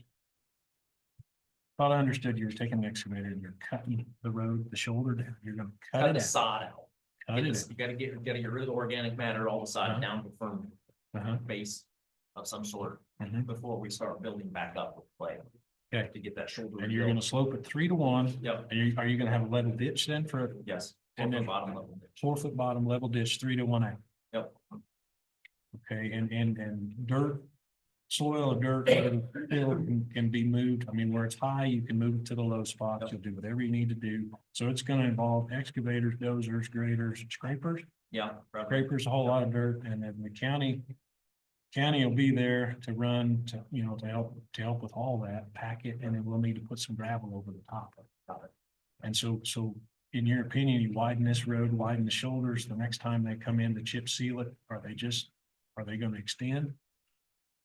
Thought I understood you were taking an excavator and you're cutting the road, the shoulder down. You're gonna cut Cut it the out. sod out. Cut it You gotta get rid of the organic matter, all the sod Uh-huh. down to firm out. base of some sort Mhm. before we start building back up with clay. Okay. To get that shoulder. And you're gonna slope it 3 to 1. Yep, And are you gonna have a level ditch then for yes. And then- Bottom level ditch. 4-foot bottom level ditch, 3 to 1 out? Yep, Okay, and dirt, soil or dirt, hill can be moved. I mean, where it's high, you can move it to the low spots. You'll do whatever you need to do. So it's gonna involve excavators, dozers, graders, scrapers. yeah. probably. Scrapers, a whole lot of dirt, and then the county. county will be there to run, to, you know, to help with all that, pack it, and then we'll need to put some gravel over the top of it. And so in your opinion, you widen this road, widen the shoulders, the next time they come in to chip seal it, are they gonna extend?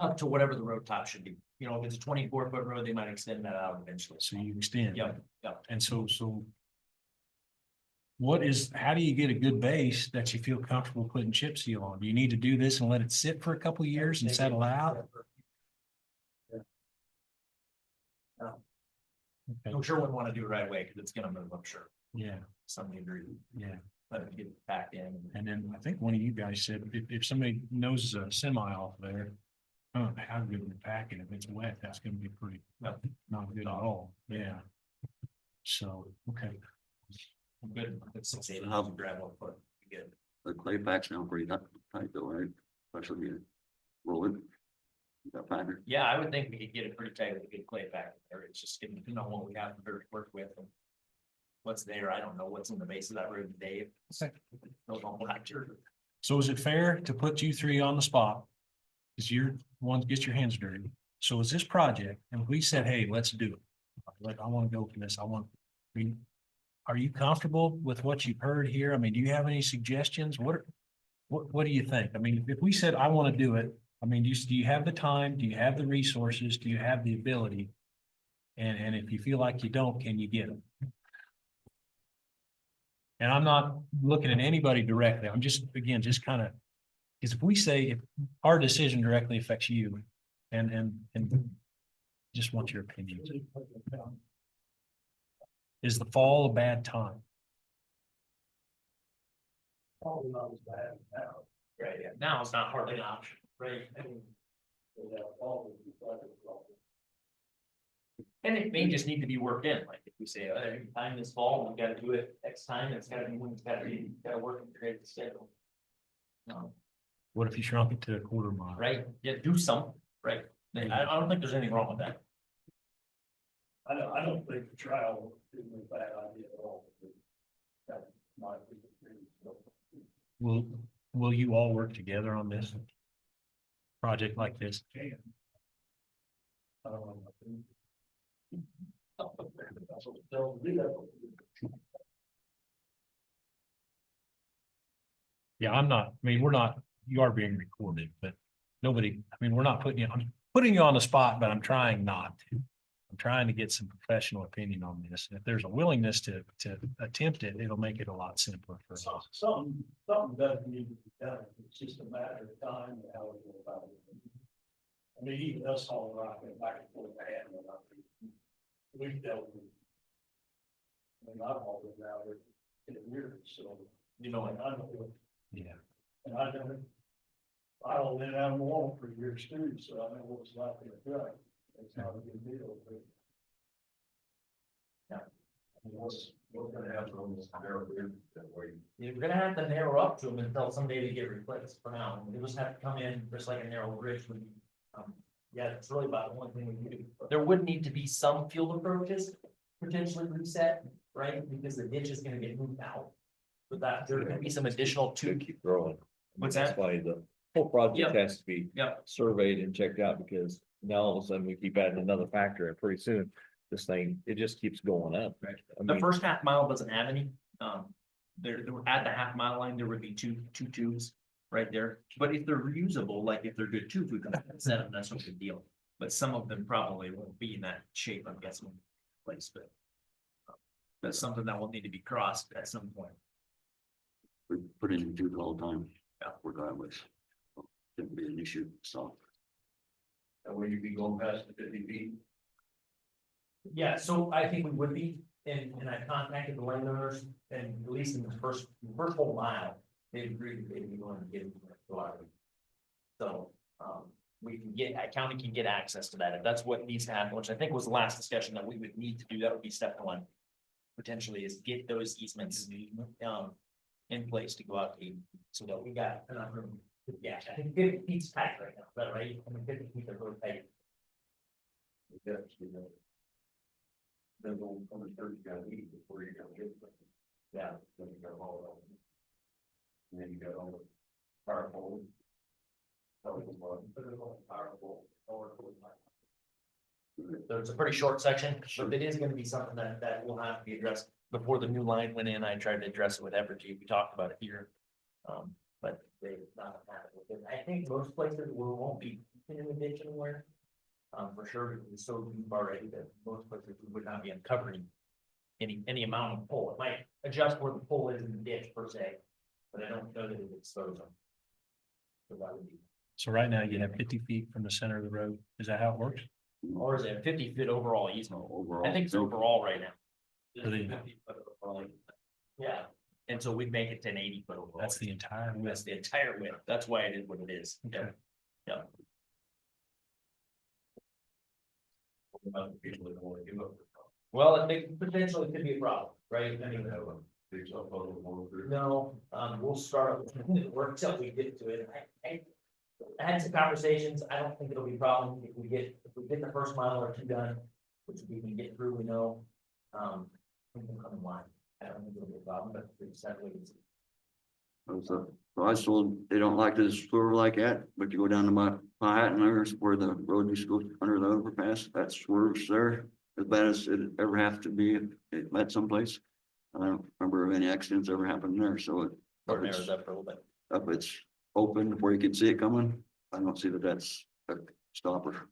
Up to whatever the road top should be. You know, if it's a 24-foot road, they might extend that out eventually. So you extend? Yeah, yeah. And so how do you get a good base that you feel comfortable putting chip seal on? Do you need to do this and let it sit for a couple of years and settle out? I'm sure wouldn't want to do it right away because it's gonna move, I'm sure, Yeah, some degree, yeah. let it get back in. And then I think one of you guys said, if somebody knows a semi off there, oh, how good we pack it, if it's wet, that's gonna be pretty, not good at all, yeah. So, okay, I'm good. It's 6 8 How- gravel foot. Good. The clay packs now pretty tight though, right? Especially you roll it. That packer. Yeah, I would think we could get it pretty tight with a good clay pack there. It's just depending on what we have to work with and what's there. I don't know what's in the base of that road today. Don't know black dirt. so is it fair to put you three on the spot? Cause you're one that gets your hands dirty. So is this project, and we said, hey, let's do it. Like, I wanna go for this, I mean, are you comfortable with what you've heard here? I mean, do you have any suggestions? What do you think? I mean, if we said, I wanna do it, I mean, do you have the time? Do you have the resources? Do you have the ability? And if you feel like you don't, can you get them? And I'm not looking at anybody directly. I'm just, again, just kind of, because if we say if our decision directly affects you and just want your opinion. Is the fall a bad time? Probably not as bad now. Right, yeah. Now it's not hardly an option, right? Yeah, all would be better, probably. And it may just need to be worked in, like if we say, every time this fall, we gotta do it X time, it's gotta be when it's gotta be, gotta work and create the schedule. What if you shrunk it to a quarter mile? Right, yeah, do something, right? I don't think there's anything wrong with that. I don't think the trial is a bad idea at all. That might be the thing, so. Will you all work together on this? Project like this? Can. I don't know. They'll do that. Yeah, I'm not, I mean, we're not, you are being recorded, but nobody, I mean, we're not I'm putting you on the spot, but I'm trying not to. I'm trying to get some professional opinion on this. If there's a willingness to attempt it, it'll make it a lot simpler for us. Something doesn't need to be done. It's just a matter of time and how we go about it. I mean, even us hauling rock and back and forth, we've dealt with. I mean, I've hauled it now in years, so, you know, and I know, Yeah. and I done it. I hauled it out on the wall for years too, so I know what it's like in a truck. It's not a good deal, but. Yeah. I mean, we're gonna have to almost narrow it that way. You're gonna have to narrow up to them until someday they get replaced for now. They just have to come in just like a narrow bridge would. Yeah, it's really about the one thing we do. There would need to be some field approaches potentially reset, right? Because the ditch is gonna get moved out. But that, there could be some additional To two. keep growing. What's That's that? why the whole project Yep. has to be Yep. surveyed and checked out, because now all of a sudden we keep adding another factor, and pretty soon this thing, it just keeps going up. Right. I The mean, first half mile doesn't have any. There were at the half mile line, there would be two tubes right there. But if they're reusable, like if they're good tubes, we can set them, that's no big deal. But some of them probably won't be in that shape, I'm guessing, place, but that's something that will need to be crossed at some point. We put in tubes all the time. Yeah. Regardless. Shouldn't be an issue, so. That way you'd be going past the 50 feet. Yeah, so I think we would be, and I contacted the landowners, and at least in the first whole mile, they agreed that they'd be going to get the water. So, we can get, county can get access to that, if that's what needs to happen, which I think was the last discussion that we would need to do, that would be step one. Potentially is get those easements, in place to go out to, so that we got enough room. Yeah, I think 50 feet's tight right now, is that right? I mean, 50 feet are really tight. Then we'll come and first you gotta eat before you go get something. Yeah. Then you got all of them. And then you got all the fire poles. There's a pretty short section, but it is gonna be something that will have to be addressed. Before the new line went in, I tried to address it with Evergy, we talked about it here. But they not have it with it. I think most places won't be in a ditch anywhere. For sure, it's so deep already that most places we would not be uncovering any amount of pull. It might adjust where the pull is in the ditch per se, but I don't know that it exposes them. So that would be, So right now you have 50 feet from the center of the road. Is that how it works? or is it 50 feet overall easement? Overall. I think it's overall right now. So the- Yeah, and so we'd make it 80 foot overall. That's the entire That's width. the entire width. That's why it is what it is. Yeah. Okay. Yeah. Well, I think potentially could be a problem, right? I mean, no, we'll start with work until we get to it. I had some conversations. I don't think it'll be a problem if we get the first mile or two done, which we can get through, we know. We can come in line. I don't think it'll be a problem, but it's that way. So I was told they don't like this swerve like that, but you go down to my Manhattan, there's where the road used to go under the overpass, that swerves there. As bad as it ever have to be, it met someplace. I don't remember of any accidents ever happened there, so Or narrows up for a little bit. if it's open where you can see it coming, I don't see that that's a stopper.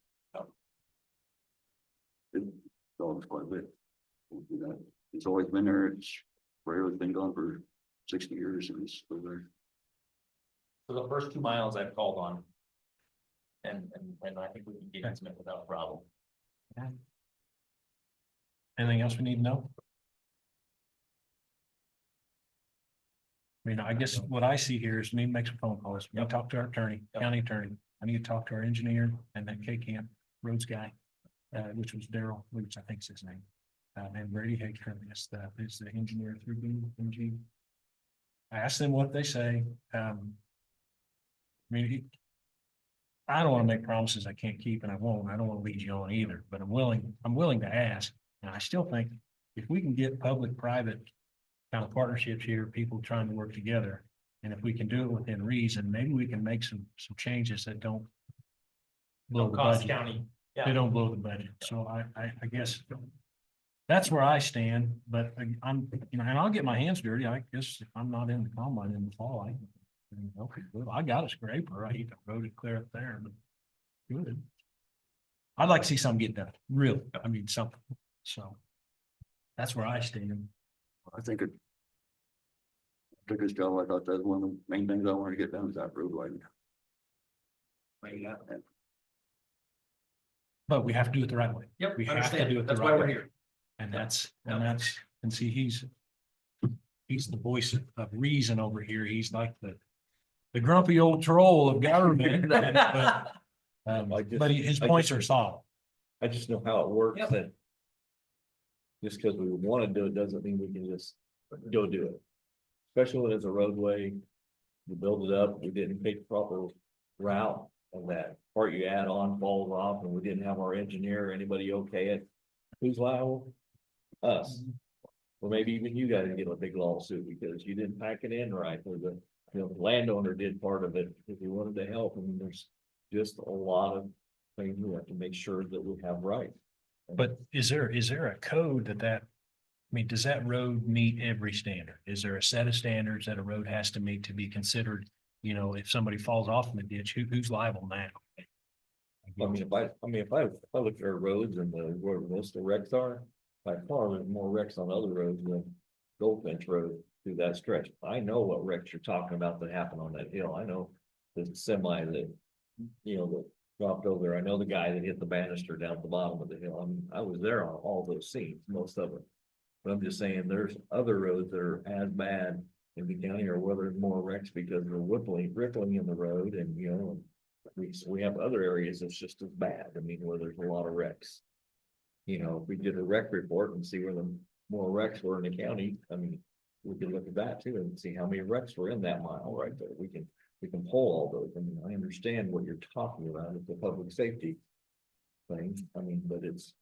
It goes quite a bit. Won't do that. It's always been there, it's rarely been gone for 60 years and it's still there. So the first 2 miles I've called on. And I think we can get it Smith without a problem. Anything else we need to know? I mean, I guess what I see here is we need to make some phone calls. We need to talk to our attorney, county attorney. I need to talk to our engineer and that K-Camp roads guy, which was Daryl, which I think is his name. And Brady Hager is the engineer through BMG. I asked them what they say. I mean, I don't want to make promises I can't keep and I won't. I don't want to lead you on either, but I'm willing to ask. And I still think if we can get public-private kind of partnerships here, people trying to work together. And if we can do it within reason, maybe we can make some changes that don't blow the Cost budget. county. They Yeah. don't blow the budget. So I guess that's where I stand, but I'm, and I'll get my hands dirty. I guess if I'm not in the combine in the fall, okay, well, I got a scraper. I even rode it clear up there, but good. I'd like to see something get done, really. I mean, something. So that's where I stand. I think it took his job. I thought that's one of the main things I wanted to get done is that road widening. But we have to do it the right way. Yep, We have to understand. do it the That's right why we're way. here. And and see, he's the voice of reason over here. He's like the grumpy old troll of government. But his points are solid. I just know how it works Yep. and just because we want to do it doesn't mean we can just go do it. Especially when it's a roadway, you build it up, we didn't take the proper route and that part you add on falls off and we didn't have our engineer or anybody okay it. Who's liable? Us. Or maybe even you guys get a big lawsuit because you didn't pack it in right, or the landowner did part of it because he wanted to help, and there's just a lot of things we have to make sure that we have right. But is there a code I mean, does that road meet every standard? Is there a set of standards that a road has to meet to be considered? You know, if somebody falls off in the ditch, who's liable now? I mean, if I look at our roads and where most of the wrecks are, by far, there's more wrecks on other roads than Goldfinch Road through that stretch. I know what wrecks you're talking about that happened on that hill. I know the semi that, that dropped over there. I know the guy that hit the banister down at the bottom of the hill. I mean, I was there on all those scenes, most of them. But I'm just saying, there's other roads that are as bad in the county, or whether there's more wrecks because they're rippling in the road, and we have other areas that's just as bad. I mean, where there's a lot of wrecks. If we did a wreck report and see where the more wrecks were in the county, I mean, we could look at that too and see how many wrecks were in that mile right there. We can pull all those. I mean, I understand what you're talking about. It's a public safety thing. I mean, but it's,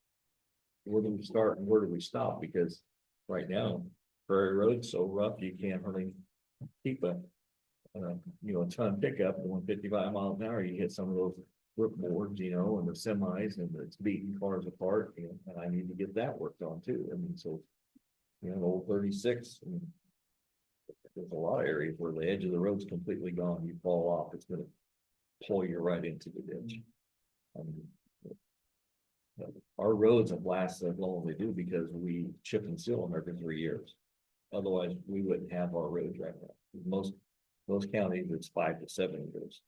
where do we start and where do we stop? Because right now, Prairie Road's so rough, you can't really keep a you know, a ton pickup going 55 miles an hour, you hit some of those rip boards, you know, and the semis and it's beating cars apart, you know, and I need to get that worked on too. I mean, so. You know, old 36, I mean, there's a lot of areas where the edge of the road's completely gone, you fall off, it's gonna pull you right into the ditch. I mean, our roads have lasted as long as they do because we chip and seal them every 3 years. Otherwise, we wouldn't have our roads right now. Most counties, it's 5 to 7 years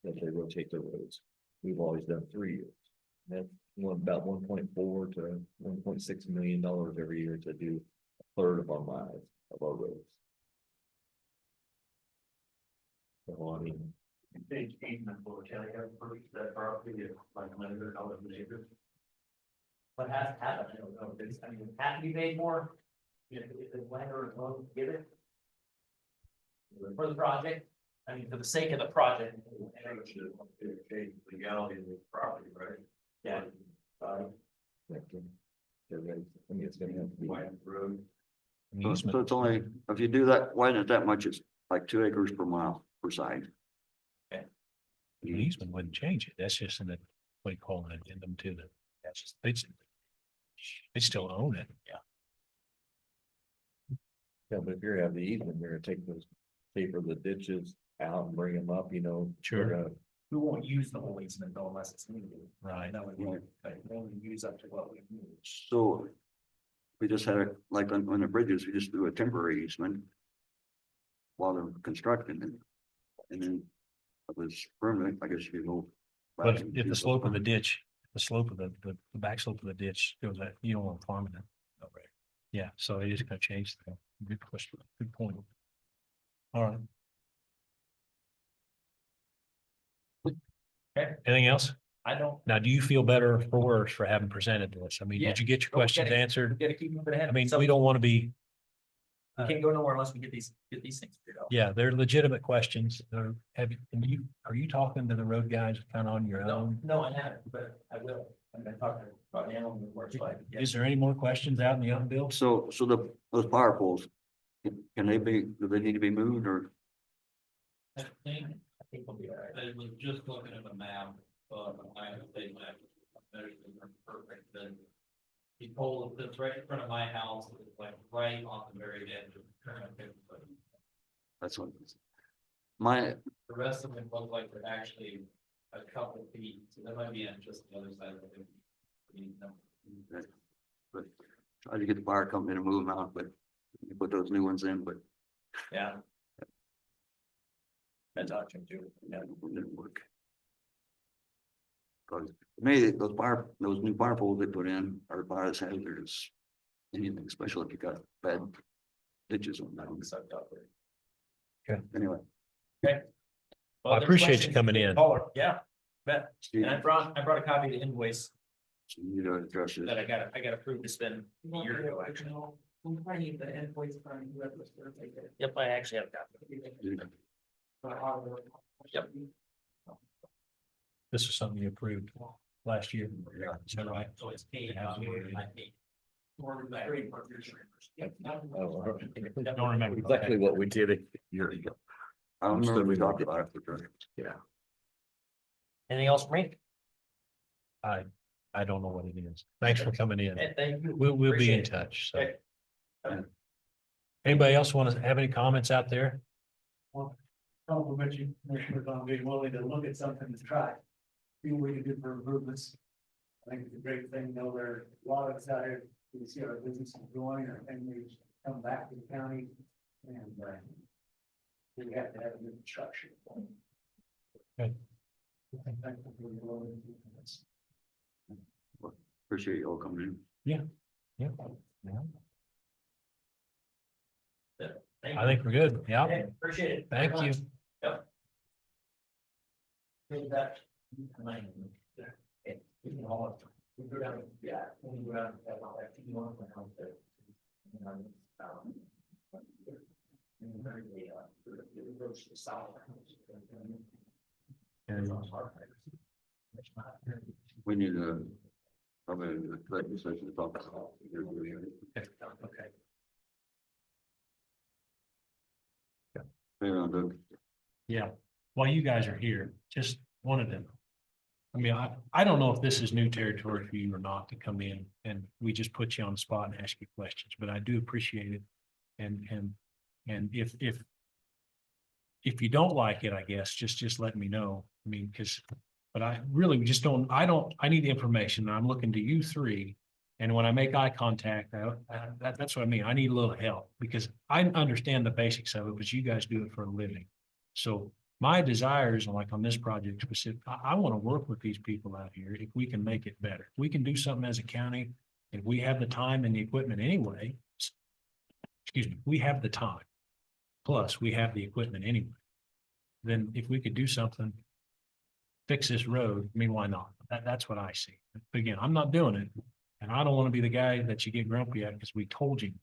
that they rotate their roads. We've always done 3 years. That's about $1.4 to $1.6 million every year to do a third of our miles of our roads. So, I mean, Page 8, for Kelly, that property is like $100 an acre. What has happened, I don't know, it's, I mean, it has to be paid for. If the landowner won't give it. For the project, I mean, for the sake of the project. Legality of the property, right? Yeah. I mean, it's gonna have to be. Widen the road. An So easement. it's only, if you do that, widen it that much, it's like 2 acres per mile per side. An easement wouldn't change it. That's just in the, what do you call it, addendum to the, that's just, they still own it. Yeah. Yeah, but if you're having the easement, you're gonna take those, paper the ditches out and bring them up, you know. Sure. they're gonna- We won't use the whole easement though unless it's needed. Right. That would be, like, we only use up to what we need. So we just had a, like on the bridges, we just do a temporary easement while they're constructing it. And then it was permanent, I guess you could go. back But and if do the slope of the permanent. ditch, the slope of the back slope of the ditch goes that, you don't want to farm it. Yeah, so it is gonna change. Good question, good point. All right. Okay. Anything else? I don't, Now, do you feel better or worse for having presented this? I mean, Yeah. did you get your No, we questions gotta- answered? we gotta keep moving ahead. I mean, So we don't want to be, we can't go nowhere unless we get these things figured out. yeah, they're legitimate questions. Are you talking to the road guys kind of on your No, own? no, I haven't, but I will. I'm gonna talk about animal reports, like. Is there any more questions out in the outfield? So those power poles, can they be, do they need to be moved or? I think, I think we'll be all right. I was just looking at the map, I have a state map, measured them perfect, then. The pole that's right in front of my house, is like right on the very edge of the current. That's what. My, The rest of them look like they're actually a couple feet, so that might be on just the other side of it. but try to get the fire company to move them out, but you put those new ones in, but Yeah. That's option two. yeah, it didn't work. Cause maybe those new fire poles they put in are about as hazardous. Anything, especially if you got bad ditches on that. Sucked up. Anyway, I appreciate you coming in. Oh, yeah, bet. Steve, And I brought a copy of the invoice so you need to address this. that I got approved to spend a year ago, actually. We probably need the invoice from whoever was there. Yep, I actually have a copy. Yep. This is something you approved last year. Is that right? So it's paid. Yeah. I paid. Or the grade part of your insurance. Oh, Don't remember. exactly what we did a year ago. I remember we talked about it for sure. Yeah. Anything else for me? I don't know what it is. Thanks for coming in. Hey, thank you. We'll be in Appreciate it. touch. So. Okay. Anybody else want to have any comments out there? Compliment you, Commissioner, on being willing to look at something to try. See what we can do for improvements. I think it's a great thing, though, there are a lot of us out here, we see our businesses growing, our families come back to the county, and, we have to have a good structure. Good. Thank you for your willingness to do this. Appreciate you all coming in. Yeah. Thank I you. think we're good. Yeah. Okay, appreciate it. Thank Very you. much. Yep. Here's that. We can all- we go down, yeah, we go down, that T1 and out there. And, and very, it goes to the south. We need a, probably a collective session to talk about. Okay. Fair on, Doug. Yeah, while you guys are here, just wanted to. I mean, I don't know if this is new territory for you or not to come in and we just put you on the spot and ask you questions, but I do appreciate it. And if you don't like it, I guess, just let me know. I mean, because, but I really just don't, I need the information. I'm looking to you three. And when I make eye contact, that's what I mean. I need a little help because I understand the basics of it, but you guys do it for a living. So my desires, like on this project specific, I want to work with these people out here if we can make it better. We can do something as a county. If we have the time and the equipment anyway, excuse me, we have the time. Plus, we have the equipment anyway. Then if we could do something, fix this road, I mean, why not? That's what I see. But again, I'm not doing it. And I don't want to be the guy that you get grumpy at because we told you.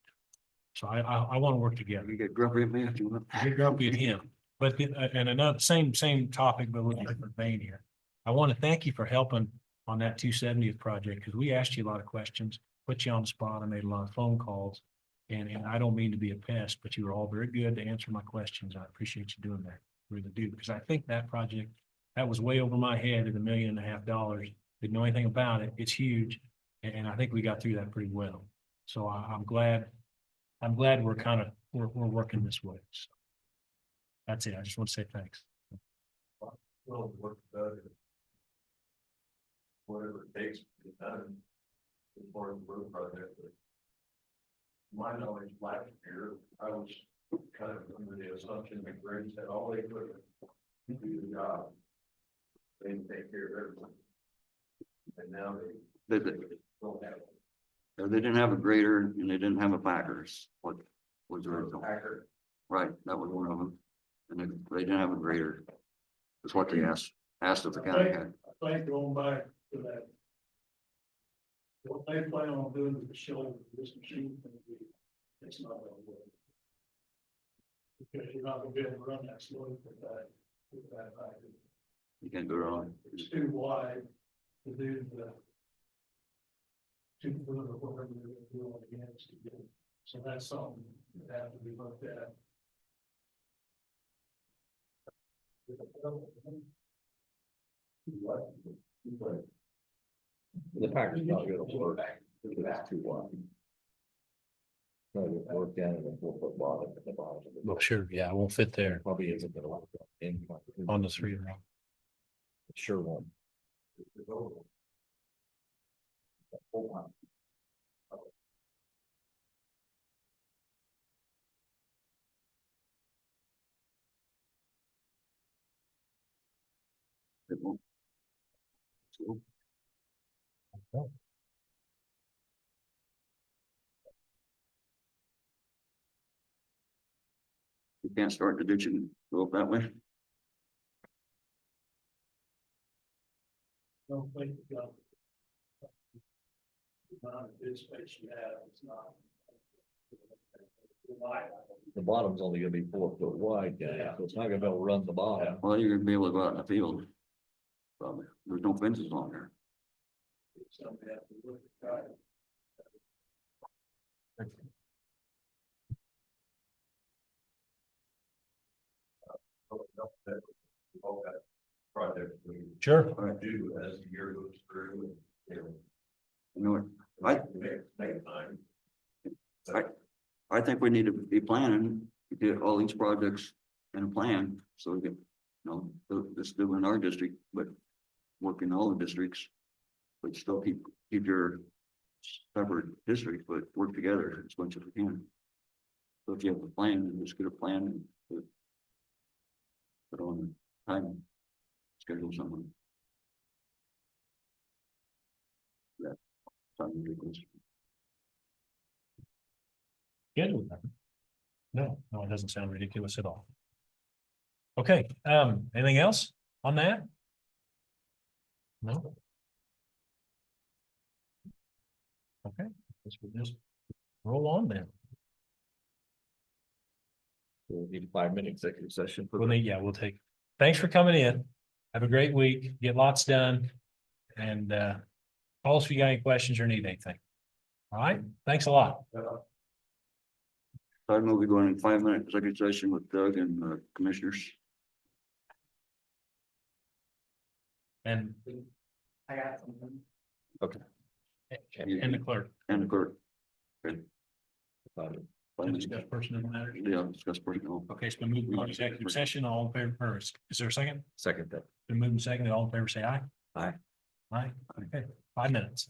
So I want to work together. You get grumpy at me if you want. Get grumpy at him. But, and another, same topic, but with a different vein here. I want to thank you for helping on that 270th project, because we asked you a lot of questions, put you on the spot, I made a lot of phone calls. And I don't mean to be a pest, but you were all very good to answer my questions. I appreciate you doing that, really do, because I think that project, that was way over my head at $1.5 million. Didn't know anything about it. It's huge. And I think we got through that pretty well. So I'm glad we're we're working this way. So that's it. I just want to say thanks. We'll work better. Whatever it takes to get done. For the road project. But my knowledge last year, I was kind of under the assumption that Griggs had all the equipment to do the job. They can take care of everything. And now they don't have it. They didn't have a grader and they didn't have a packers. What was the original? Packer. Right, that was one of them. And they didn't have a grader. That's what they asked if the county had. I think going back to that. What they plan on doing with the shoulder, this machine, it's not gonna work. Because you're not gonna be able to run that slow with that factor. You can't go wrong. It's too wide to do the 2 foot or whatever they're gonna do on the ends to get. So that's something that has to be looked at. The packer's not gonna work, because it's too wide. No, it'll work down in the 4-foot bottom at the bottom. of the- Well, sure. Yeah, I won't fit there Probably isn't gonna work in. on the 3 row. Sure won't. It won't. So, you can't start the ditch and go up that way. Don't think you got. Not a bid space you have, it's not. The bottom's only gonna be 4-foot wide, guys, so it's not gonna be able to run the bottom. Well, you're gonna be able to go out in the field. Probably, there's no fences on there. Something have to look at. Project we Sure. do as the year goes through. And, You know, I, make time. I think we need to be planning to get all these projects in a plan, so we can, just do in our district, but work in all the districts. But still keep your separate districts, but work together as much as we can. So if you have a plan, then just get a plan and put on time schedule someone. Yeah. Something ridiculous. Good with that. No, it doesn't sound ridiculous at all. Okay, anything else on that? No? Okay, guess we'll just roll on then. So we need a 5-minute executive session. for We'll the- need, yeah, we'll take, thanks for coming in. Have a great week, get lots done. And call us if you got any questions or need anything. All right, thanks a lot. I know we're going in 5-minute executive session with Doug and commissioners. And, I got something. and the clerk. And the clerk. To Finally, discuss personnel matters. yeah, discuss personnel. Okay, it's been moved to executive session. All in favor, or is there a second? Second that. Been moved and seconded. All in favor, say aye. Aye. Aye. Okay, 5 minutes.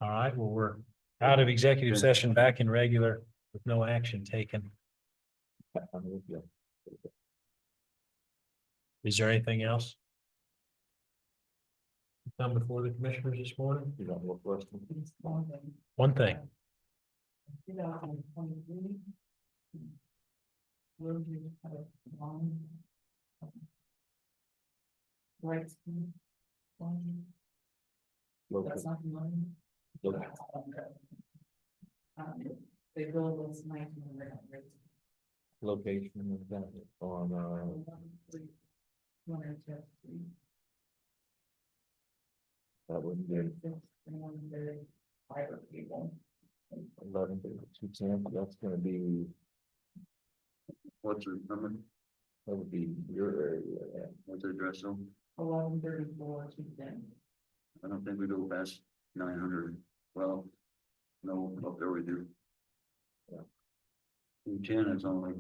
All right, well, we're out of executive session, back in regular with no action taken. Is there anything else? Come before the commissioners this morning? You got more questions? It's one thing. One thing. 2023. Road use had a long. Right. That's not the money. They build those 1900. Location of that on, that would be Fiber cable. 11 to 210, that's gonna be, What's the number? that would be your area. What's the address? So 1134 to 10. I don't think we go past 900. Well, no, up there we do. Yeah. 210 is only.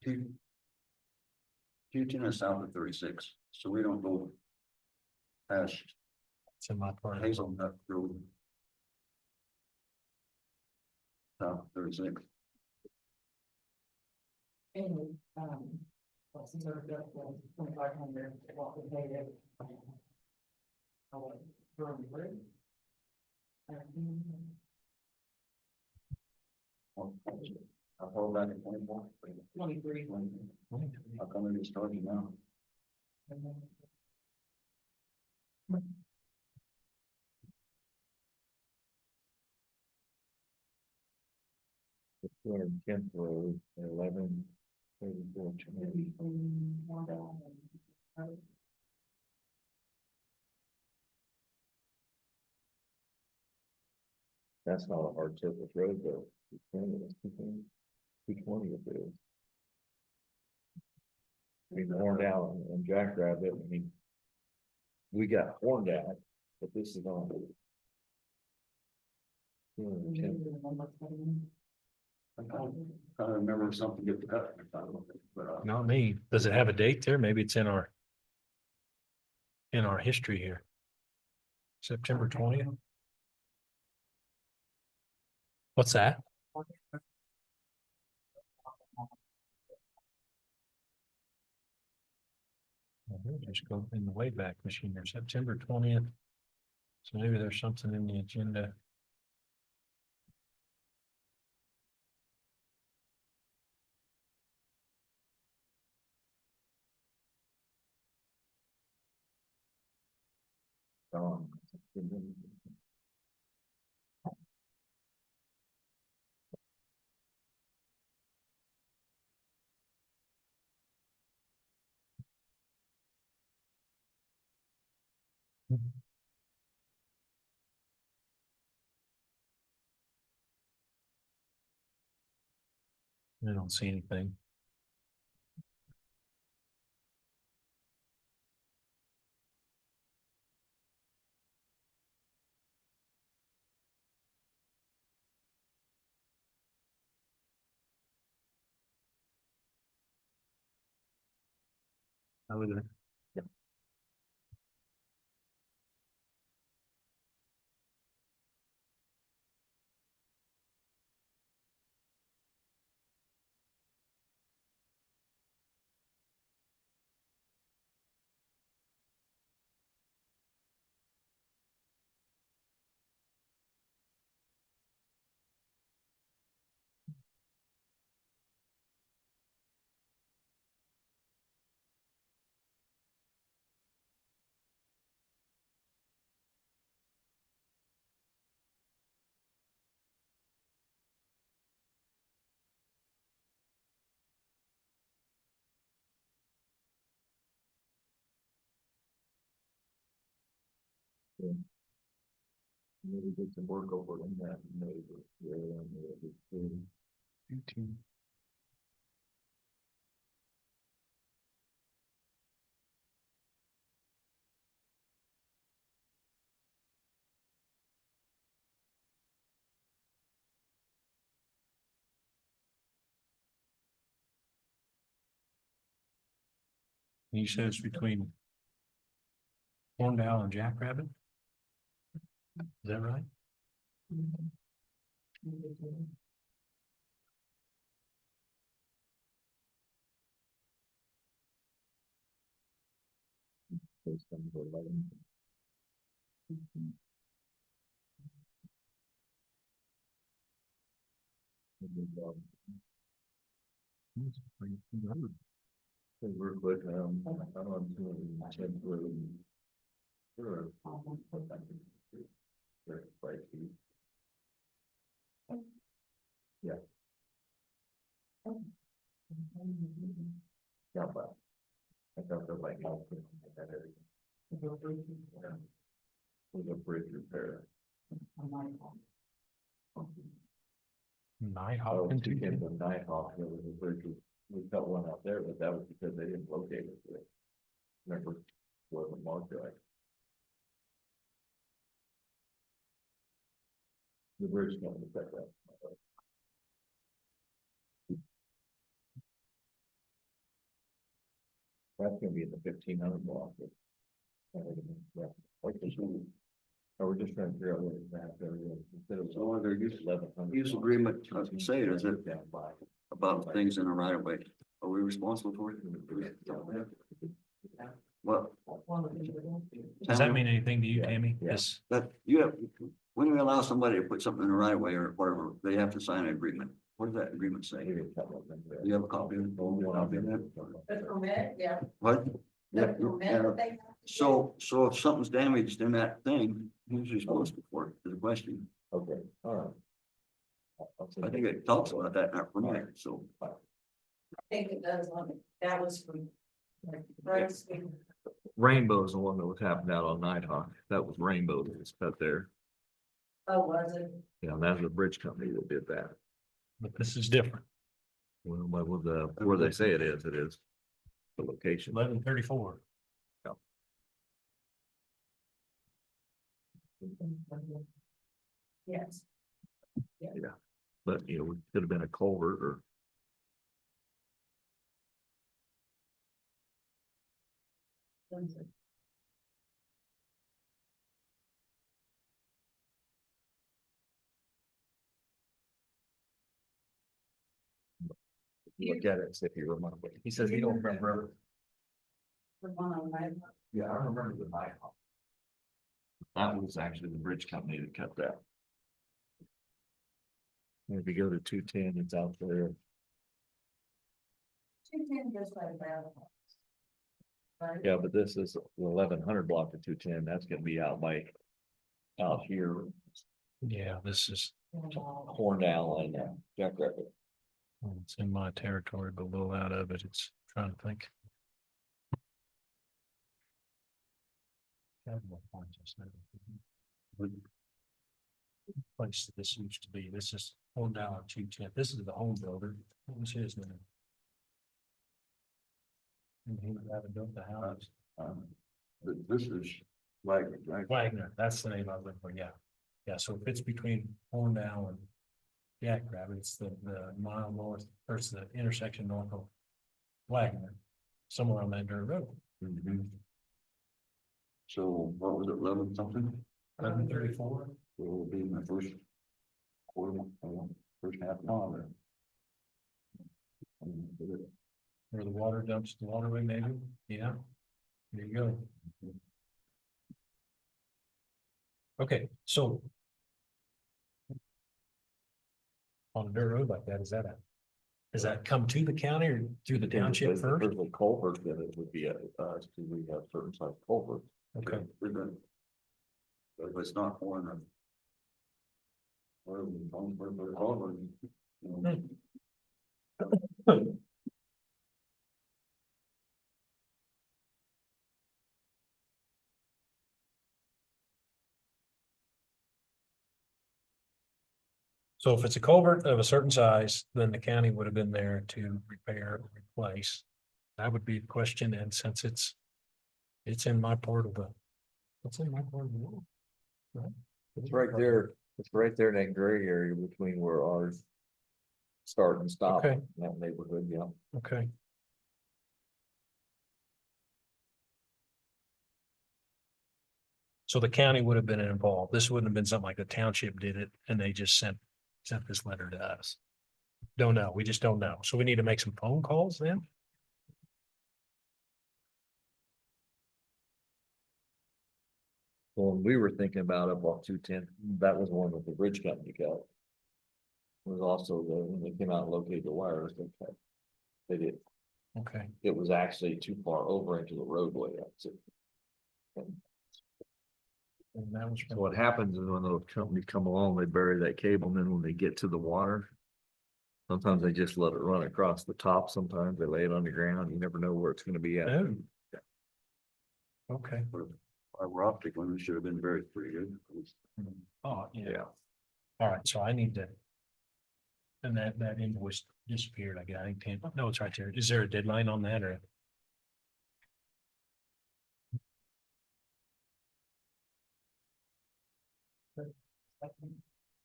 210 is south of 36, so we don't go past It's in my part. Hazelnut Road. South of 36. Anyway, well, since our bill was 2,500, what we paid it. For the bridge. I'll hold back at 24. 23. How come we just started now? The 210th road, 11, 34, that's not a hard surface road though. 220 if it is. I mean, horned out and Jackrabbit, I mean. We got horned out, but this is on. 210. I kind of remember something get cut. But Not me. Does it have a date there? Maybe it's in our history here. September 20th. What's that? Just go in the Wayback Machine there, September 20th. So maybe there's something in the agenda. I don't see anything. I would. Maybe did some work over in that neighbor. Yeah. You said it's between Horndown and Jackrabbit? Is that right? Real quick, I don't know, 10 through. Sure. Very spicy. Yeah. Yeah, but I thought there might not be that area. With a bridge repair. Nighthawk Oh, and two 210. came from Nighthawk, there was a bridge, we got one out there, but that was because they didn't locate it. Remember, wasn't marked right. The bridge company picked that. That's gonna be in the 1500 block. Yeah. Like this one. Or we're just trying to figure out what exact area instead of. So their use 1100. use agreement, I was gonna say, is it about things in the right of way? Are we responsible for it? Well. Does that mean anything to you, Yeah, Tammy? yeah. Yes. That you have, when we allow somebody to put something in the right of way or whatever, they have to sign an agreement. What does that agreement say? Do you have a copy of it? Do you have a copy of that? The permit, yeah. What? The Yeah, permit yeah. that they have to So if something's damaged in that thing, who's responsible for it? Is the question. Okay, all right. I think it talks about that in our permit, so. I think it does, that was from. Right. Rainbow's the one that was happening out on Nighthawk. That was Rainbow that was cut there. Oh, was it? Yeah, and that was the bridge company that did that. But this is different. Well, with the, where they say it is, the location. 1134. Yes. But, you know, it could have been a culvert or. Look at it, and see if you remember. He says he don't remember. The one on my. Yeah, I remember the Nighthawk. That was actually the bridge company that cut that. If you go to 210, it's out there. 210 goes by the battle. Right? Yeah, but this is the 1100 block of 210. That's gonna be out by. Out here, Yeah, this is, Cornell and Jackrabbit. it's in my territory, but a little out of it. It's trying to think. Place that this used to be. This is $1 210. This is the home builder. What was his name? And he would have built the house. But this is Wagner, right? Wagner, that's the name I was looking for, yeah. Yeah, so if it's between Horndown and Jackrabbit, it's the mile north, or it's the intersection north of Wagner, somewhere on that dirt road. So what was it, 11 something? 1134. It will be my first quarter, first half mile there. Where the water dumps the waterway, maybe, yeah. There you go. Okay, so. On a dirt road like that, is that come to the county or through the township first? There's a culvert that it would be a, because we have certain size culverts. Okay, We're good. But if it's not for them. Or we don't, we're over. so if it's a culvert of a certain size, then the county would have been there to repair or replace. That would be the question, and since it's in my part of the, it's in my part of the world. Right? It's right there, it's right there in that gray area between where ours start and stop. Okay. In that neighborhood, yeah. Okay. So the county would have been involved. This wouldn't have been something like the township did it and they just sent this letter to us. Don't know. We just don't know. So we need to make some phone calls then? Well, we were thinking about up off 210, that was one that the bridge company got. Was also the, when they came out and located the wires, they did, Okay. it was actually too far over into the roadway. That's it. And that was So what happens is when those companies come along, they bury that cable, and then when they get to the water. Sometimes they just let it run across the top, sometimes they lay it on the ground, you never know where it's gonna be at. Oh. Okay. Fiber optic one should have been very pretty good. Oh, yeah. Yeah, All right, so I need to. And that invoice disappeared, I got, I think, 10, no, it's right there. Is there a deadline on that or?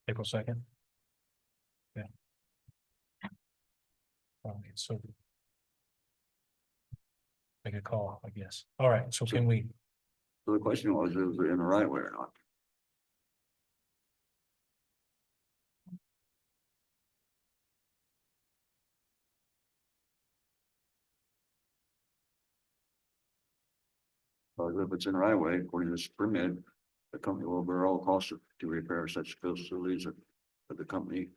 April 2nd? Yeah. Okay, so. Make a call, I guess. All right, so can we, So the question was, is it in the right way or not? If it's in the right way, according to this permit, the company will bear all costs to repair such facilities of the company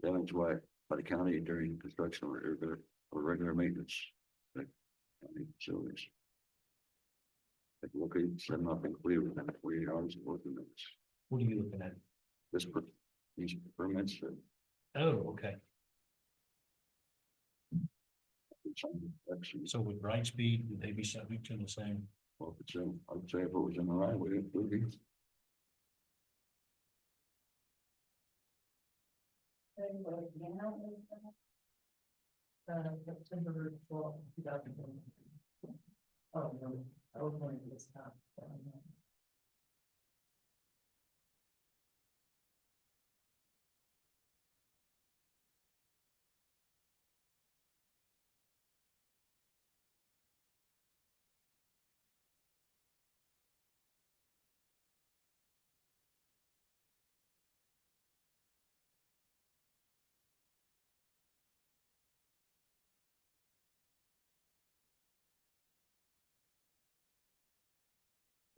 damaged by the county during construction or regular maintenance. Like, county facilities. Like located, set up and clear within 48 hours of working minutes. what are you looking at? These permits. Oh, okay. Actually, So with Brightspeed, would they be subject to the same? well, if it's in, I would say if it was in the right way, it would be. September 12th, 2020. Oh, no, I was going to this time.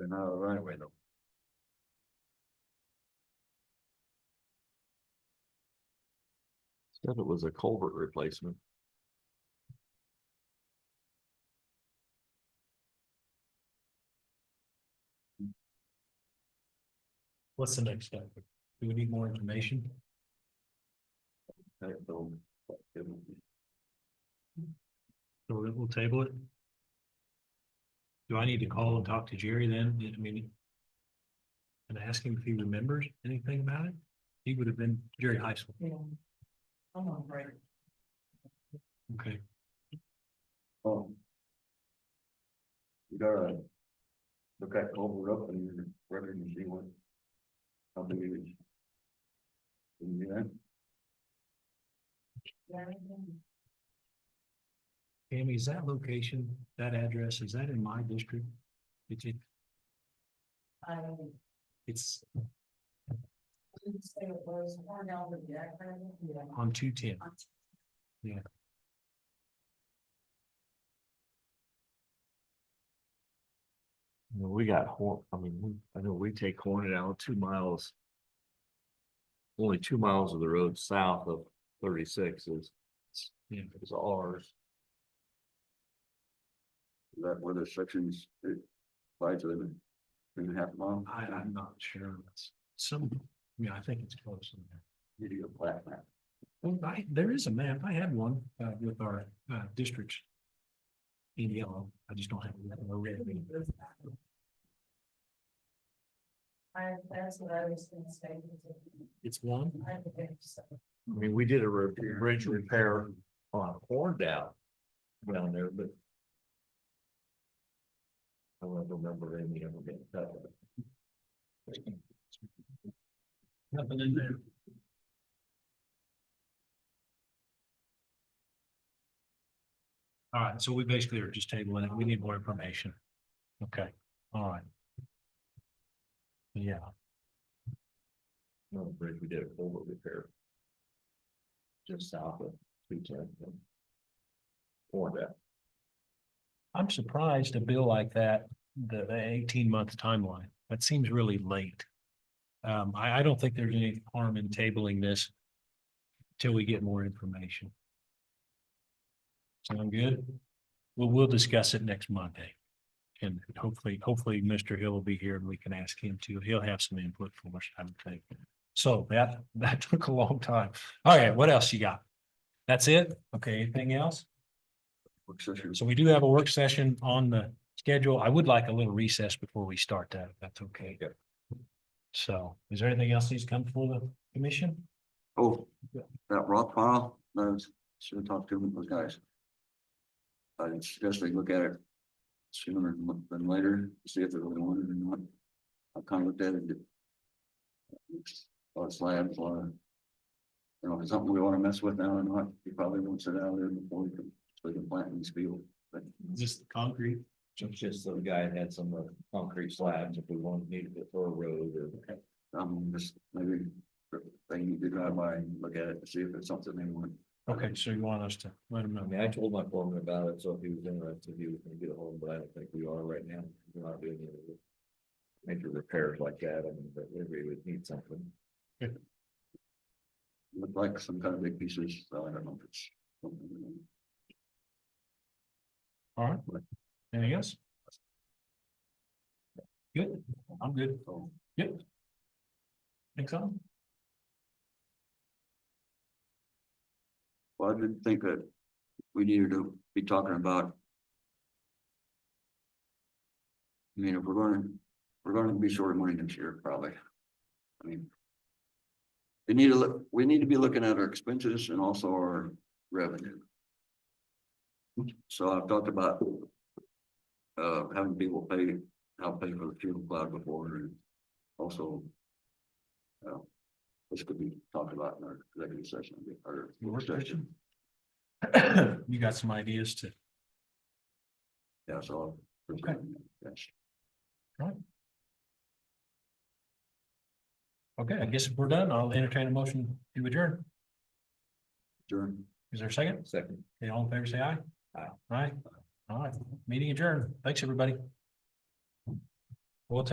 They're not the right way though. said it was a culvert replacement. What's the next step? Do we need more information? I don't know. So we'll table it? Do I need to call and talk to Jerry then? I mean. And ask him if he remembers anything about it? He would have been Jerry Heisel. Yeah. I'm on break. Okay. Oh. You gotta look at culvert up and your record and see what. How big it is. Can you do that? Tammy, is that location, that address, is that in my district? It's Didn't say it was more down the deck. Yeah. on 210. We got I mean, I know we take Hornet out 2 miles. Only 2 miles of the road south of 36 is ours. Is that where the sections, it divides them in 3.5 miles? I'm not sure. It's I think it's close in there. You do a flat map. Well, there is a map. I had one with our districts. In yellow. I just don't have a red. That's what I was gonna say. It's one. I think so. I mean, we did a bridge repair on Horndown down there, but. I don't remember any of them. Nothing in there. All right, so we basically are just tabling it. We need more information. Okay, all right. Yeah, No, bridge, we did a culvert repair. Just south of 210. Or that. I'm surprised a bill like that, the 18-month timeline, that seems really late. I don't think there's any harm in tabling this till we get more information. Sound good? We'll discuss it next Monday. And hopefully Mr. Hill will be here and we can ask him to. He'll have some input for us, I would think. So that took a long time. All right, what else you got? That's it? Okay, anything else? Work session. So we do have a work session on the schedule. I would like a little recess before we start that, if that's okay. So is there anything else needs to come before the commission? Oh, that rock pile, should have talked to those guys. I suggest they look at it sooner than later, see if they're really wanted or not. I kind of looked at it. It's a lot of slabs, a lot of. You know, if it's something we want to mess with now or not, you probably won't sit out there before we can plant in this field, but. Just concrete. Just some guy had some concrete slabs if we wanted, needed it for a road or. Just maybe they need to drive by and look at it to see if it's something they want. Okay, so you want us to let them I know? mean, I told my foreman about it, so if he was interested, he was gonna get a hold, but I don't think we are right now. We're not doing any major repairs like that. I mean, but we would need something. Look like some kind of big pieces, so I don't know if it's. something. All right. Anything else? Good. I'm good. Yep. Think so? Well, I didn't think that we needed to be talking about. I mean, if we're going to be short of money next year, probably. I mean. We need to be looking at our expenses and also our revenue. So I've talked about. Having people help pay for the fuel cloud before and also. This could be talked about in our executive session or work session. You got some ideas to, Yeah, so. Okay. Yes. okay, I guess if we're done, I'll entertain a motion to adjourn. Sure. Is there a second? Second. Okay, all in favor, say aye. Aye. Aye. All right, meeting adjourned. Thanks, everybody. We'll take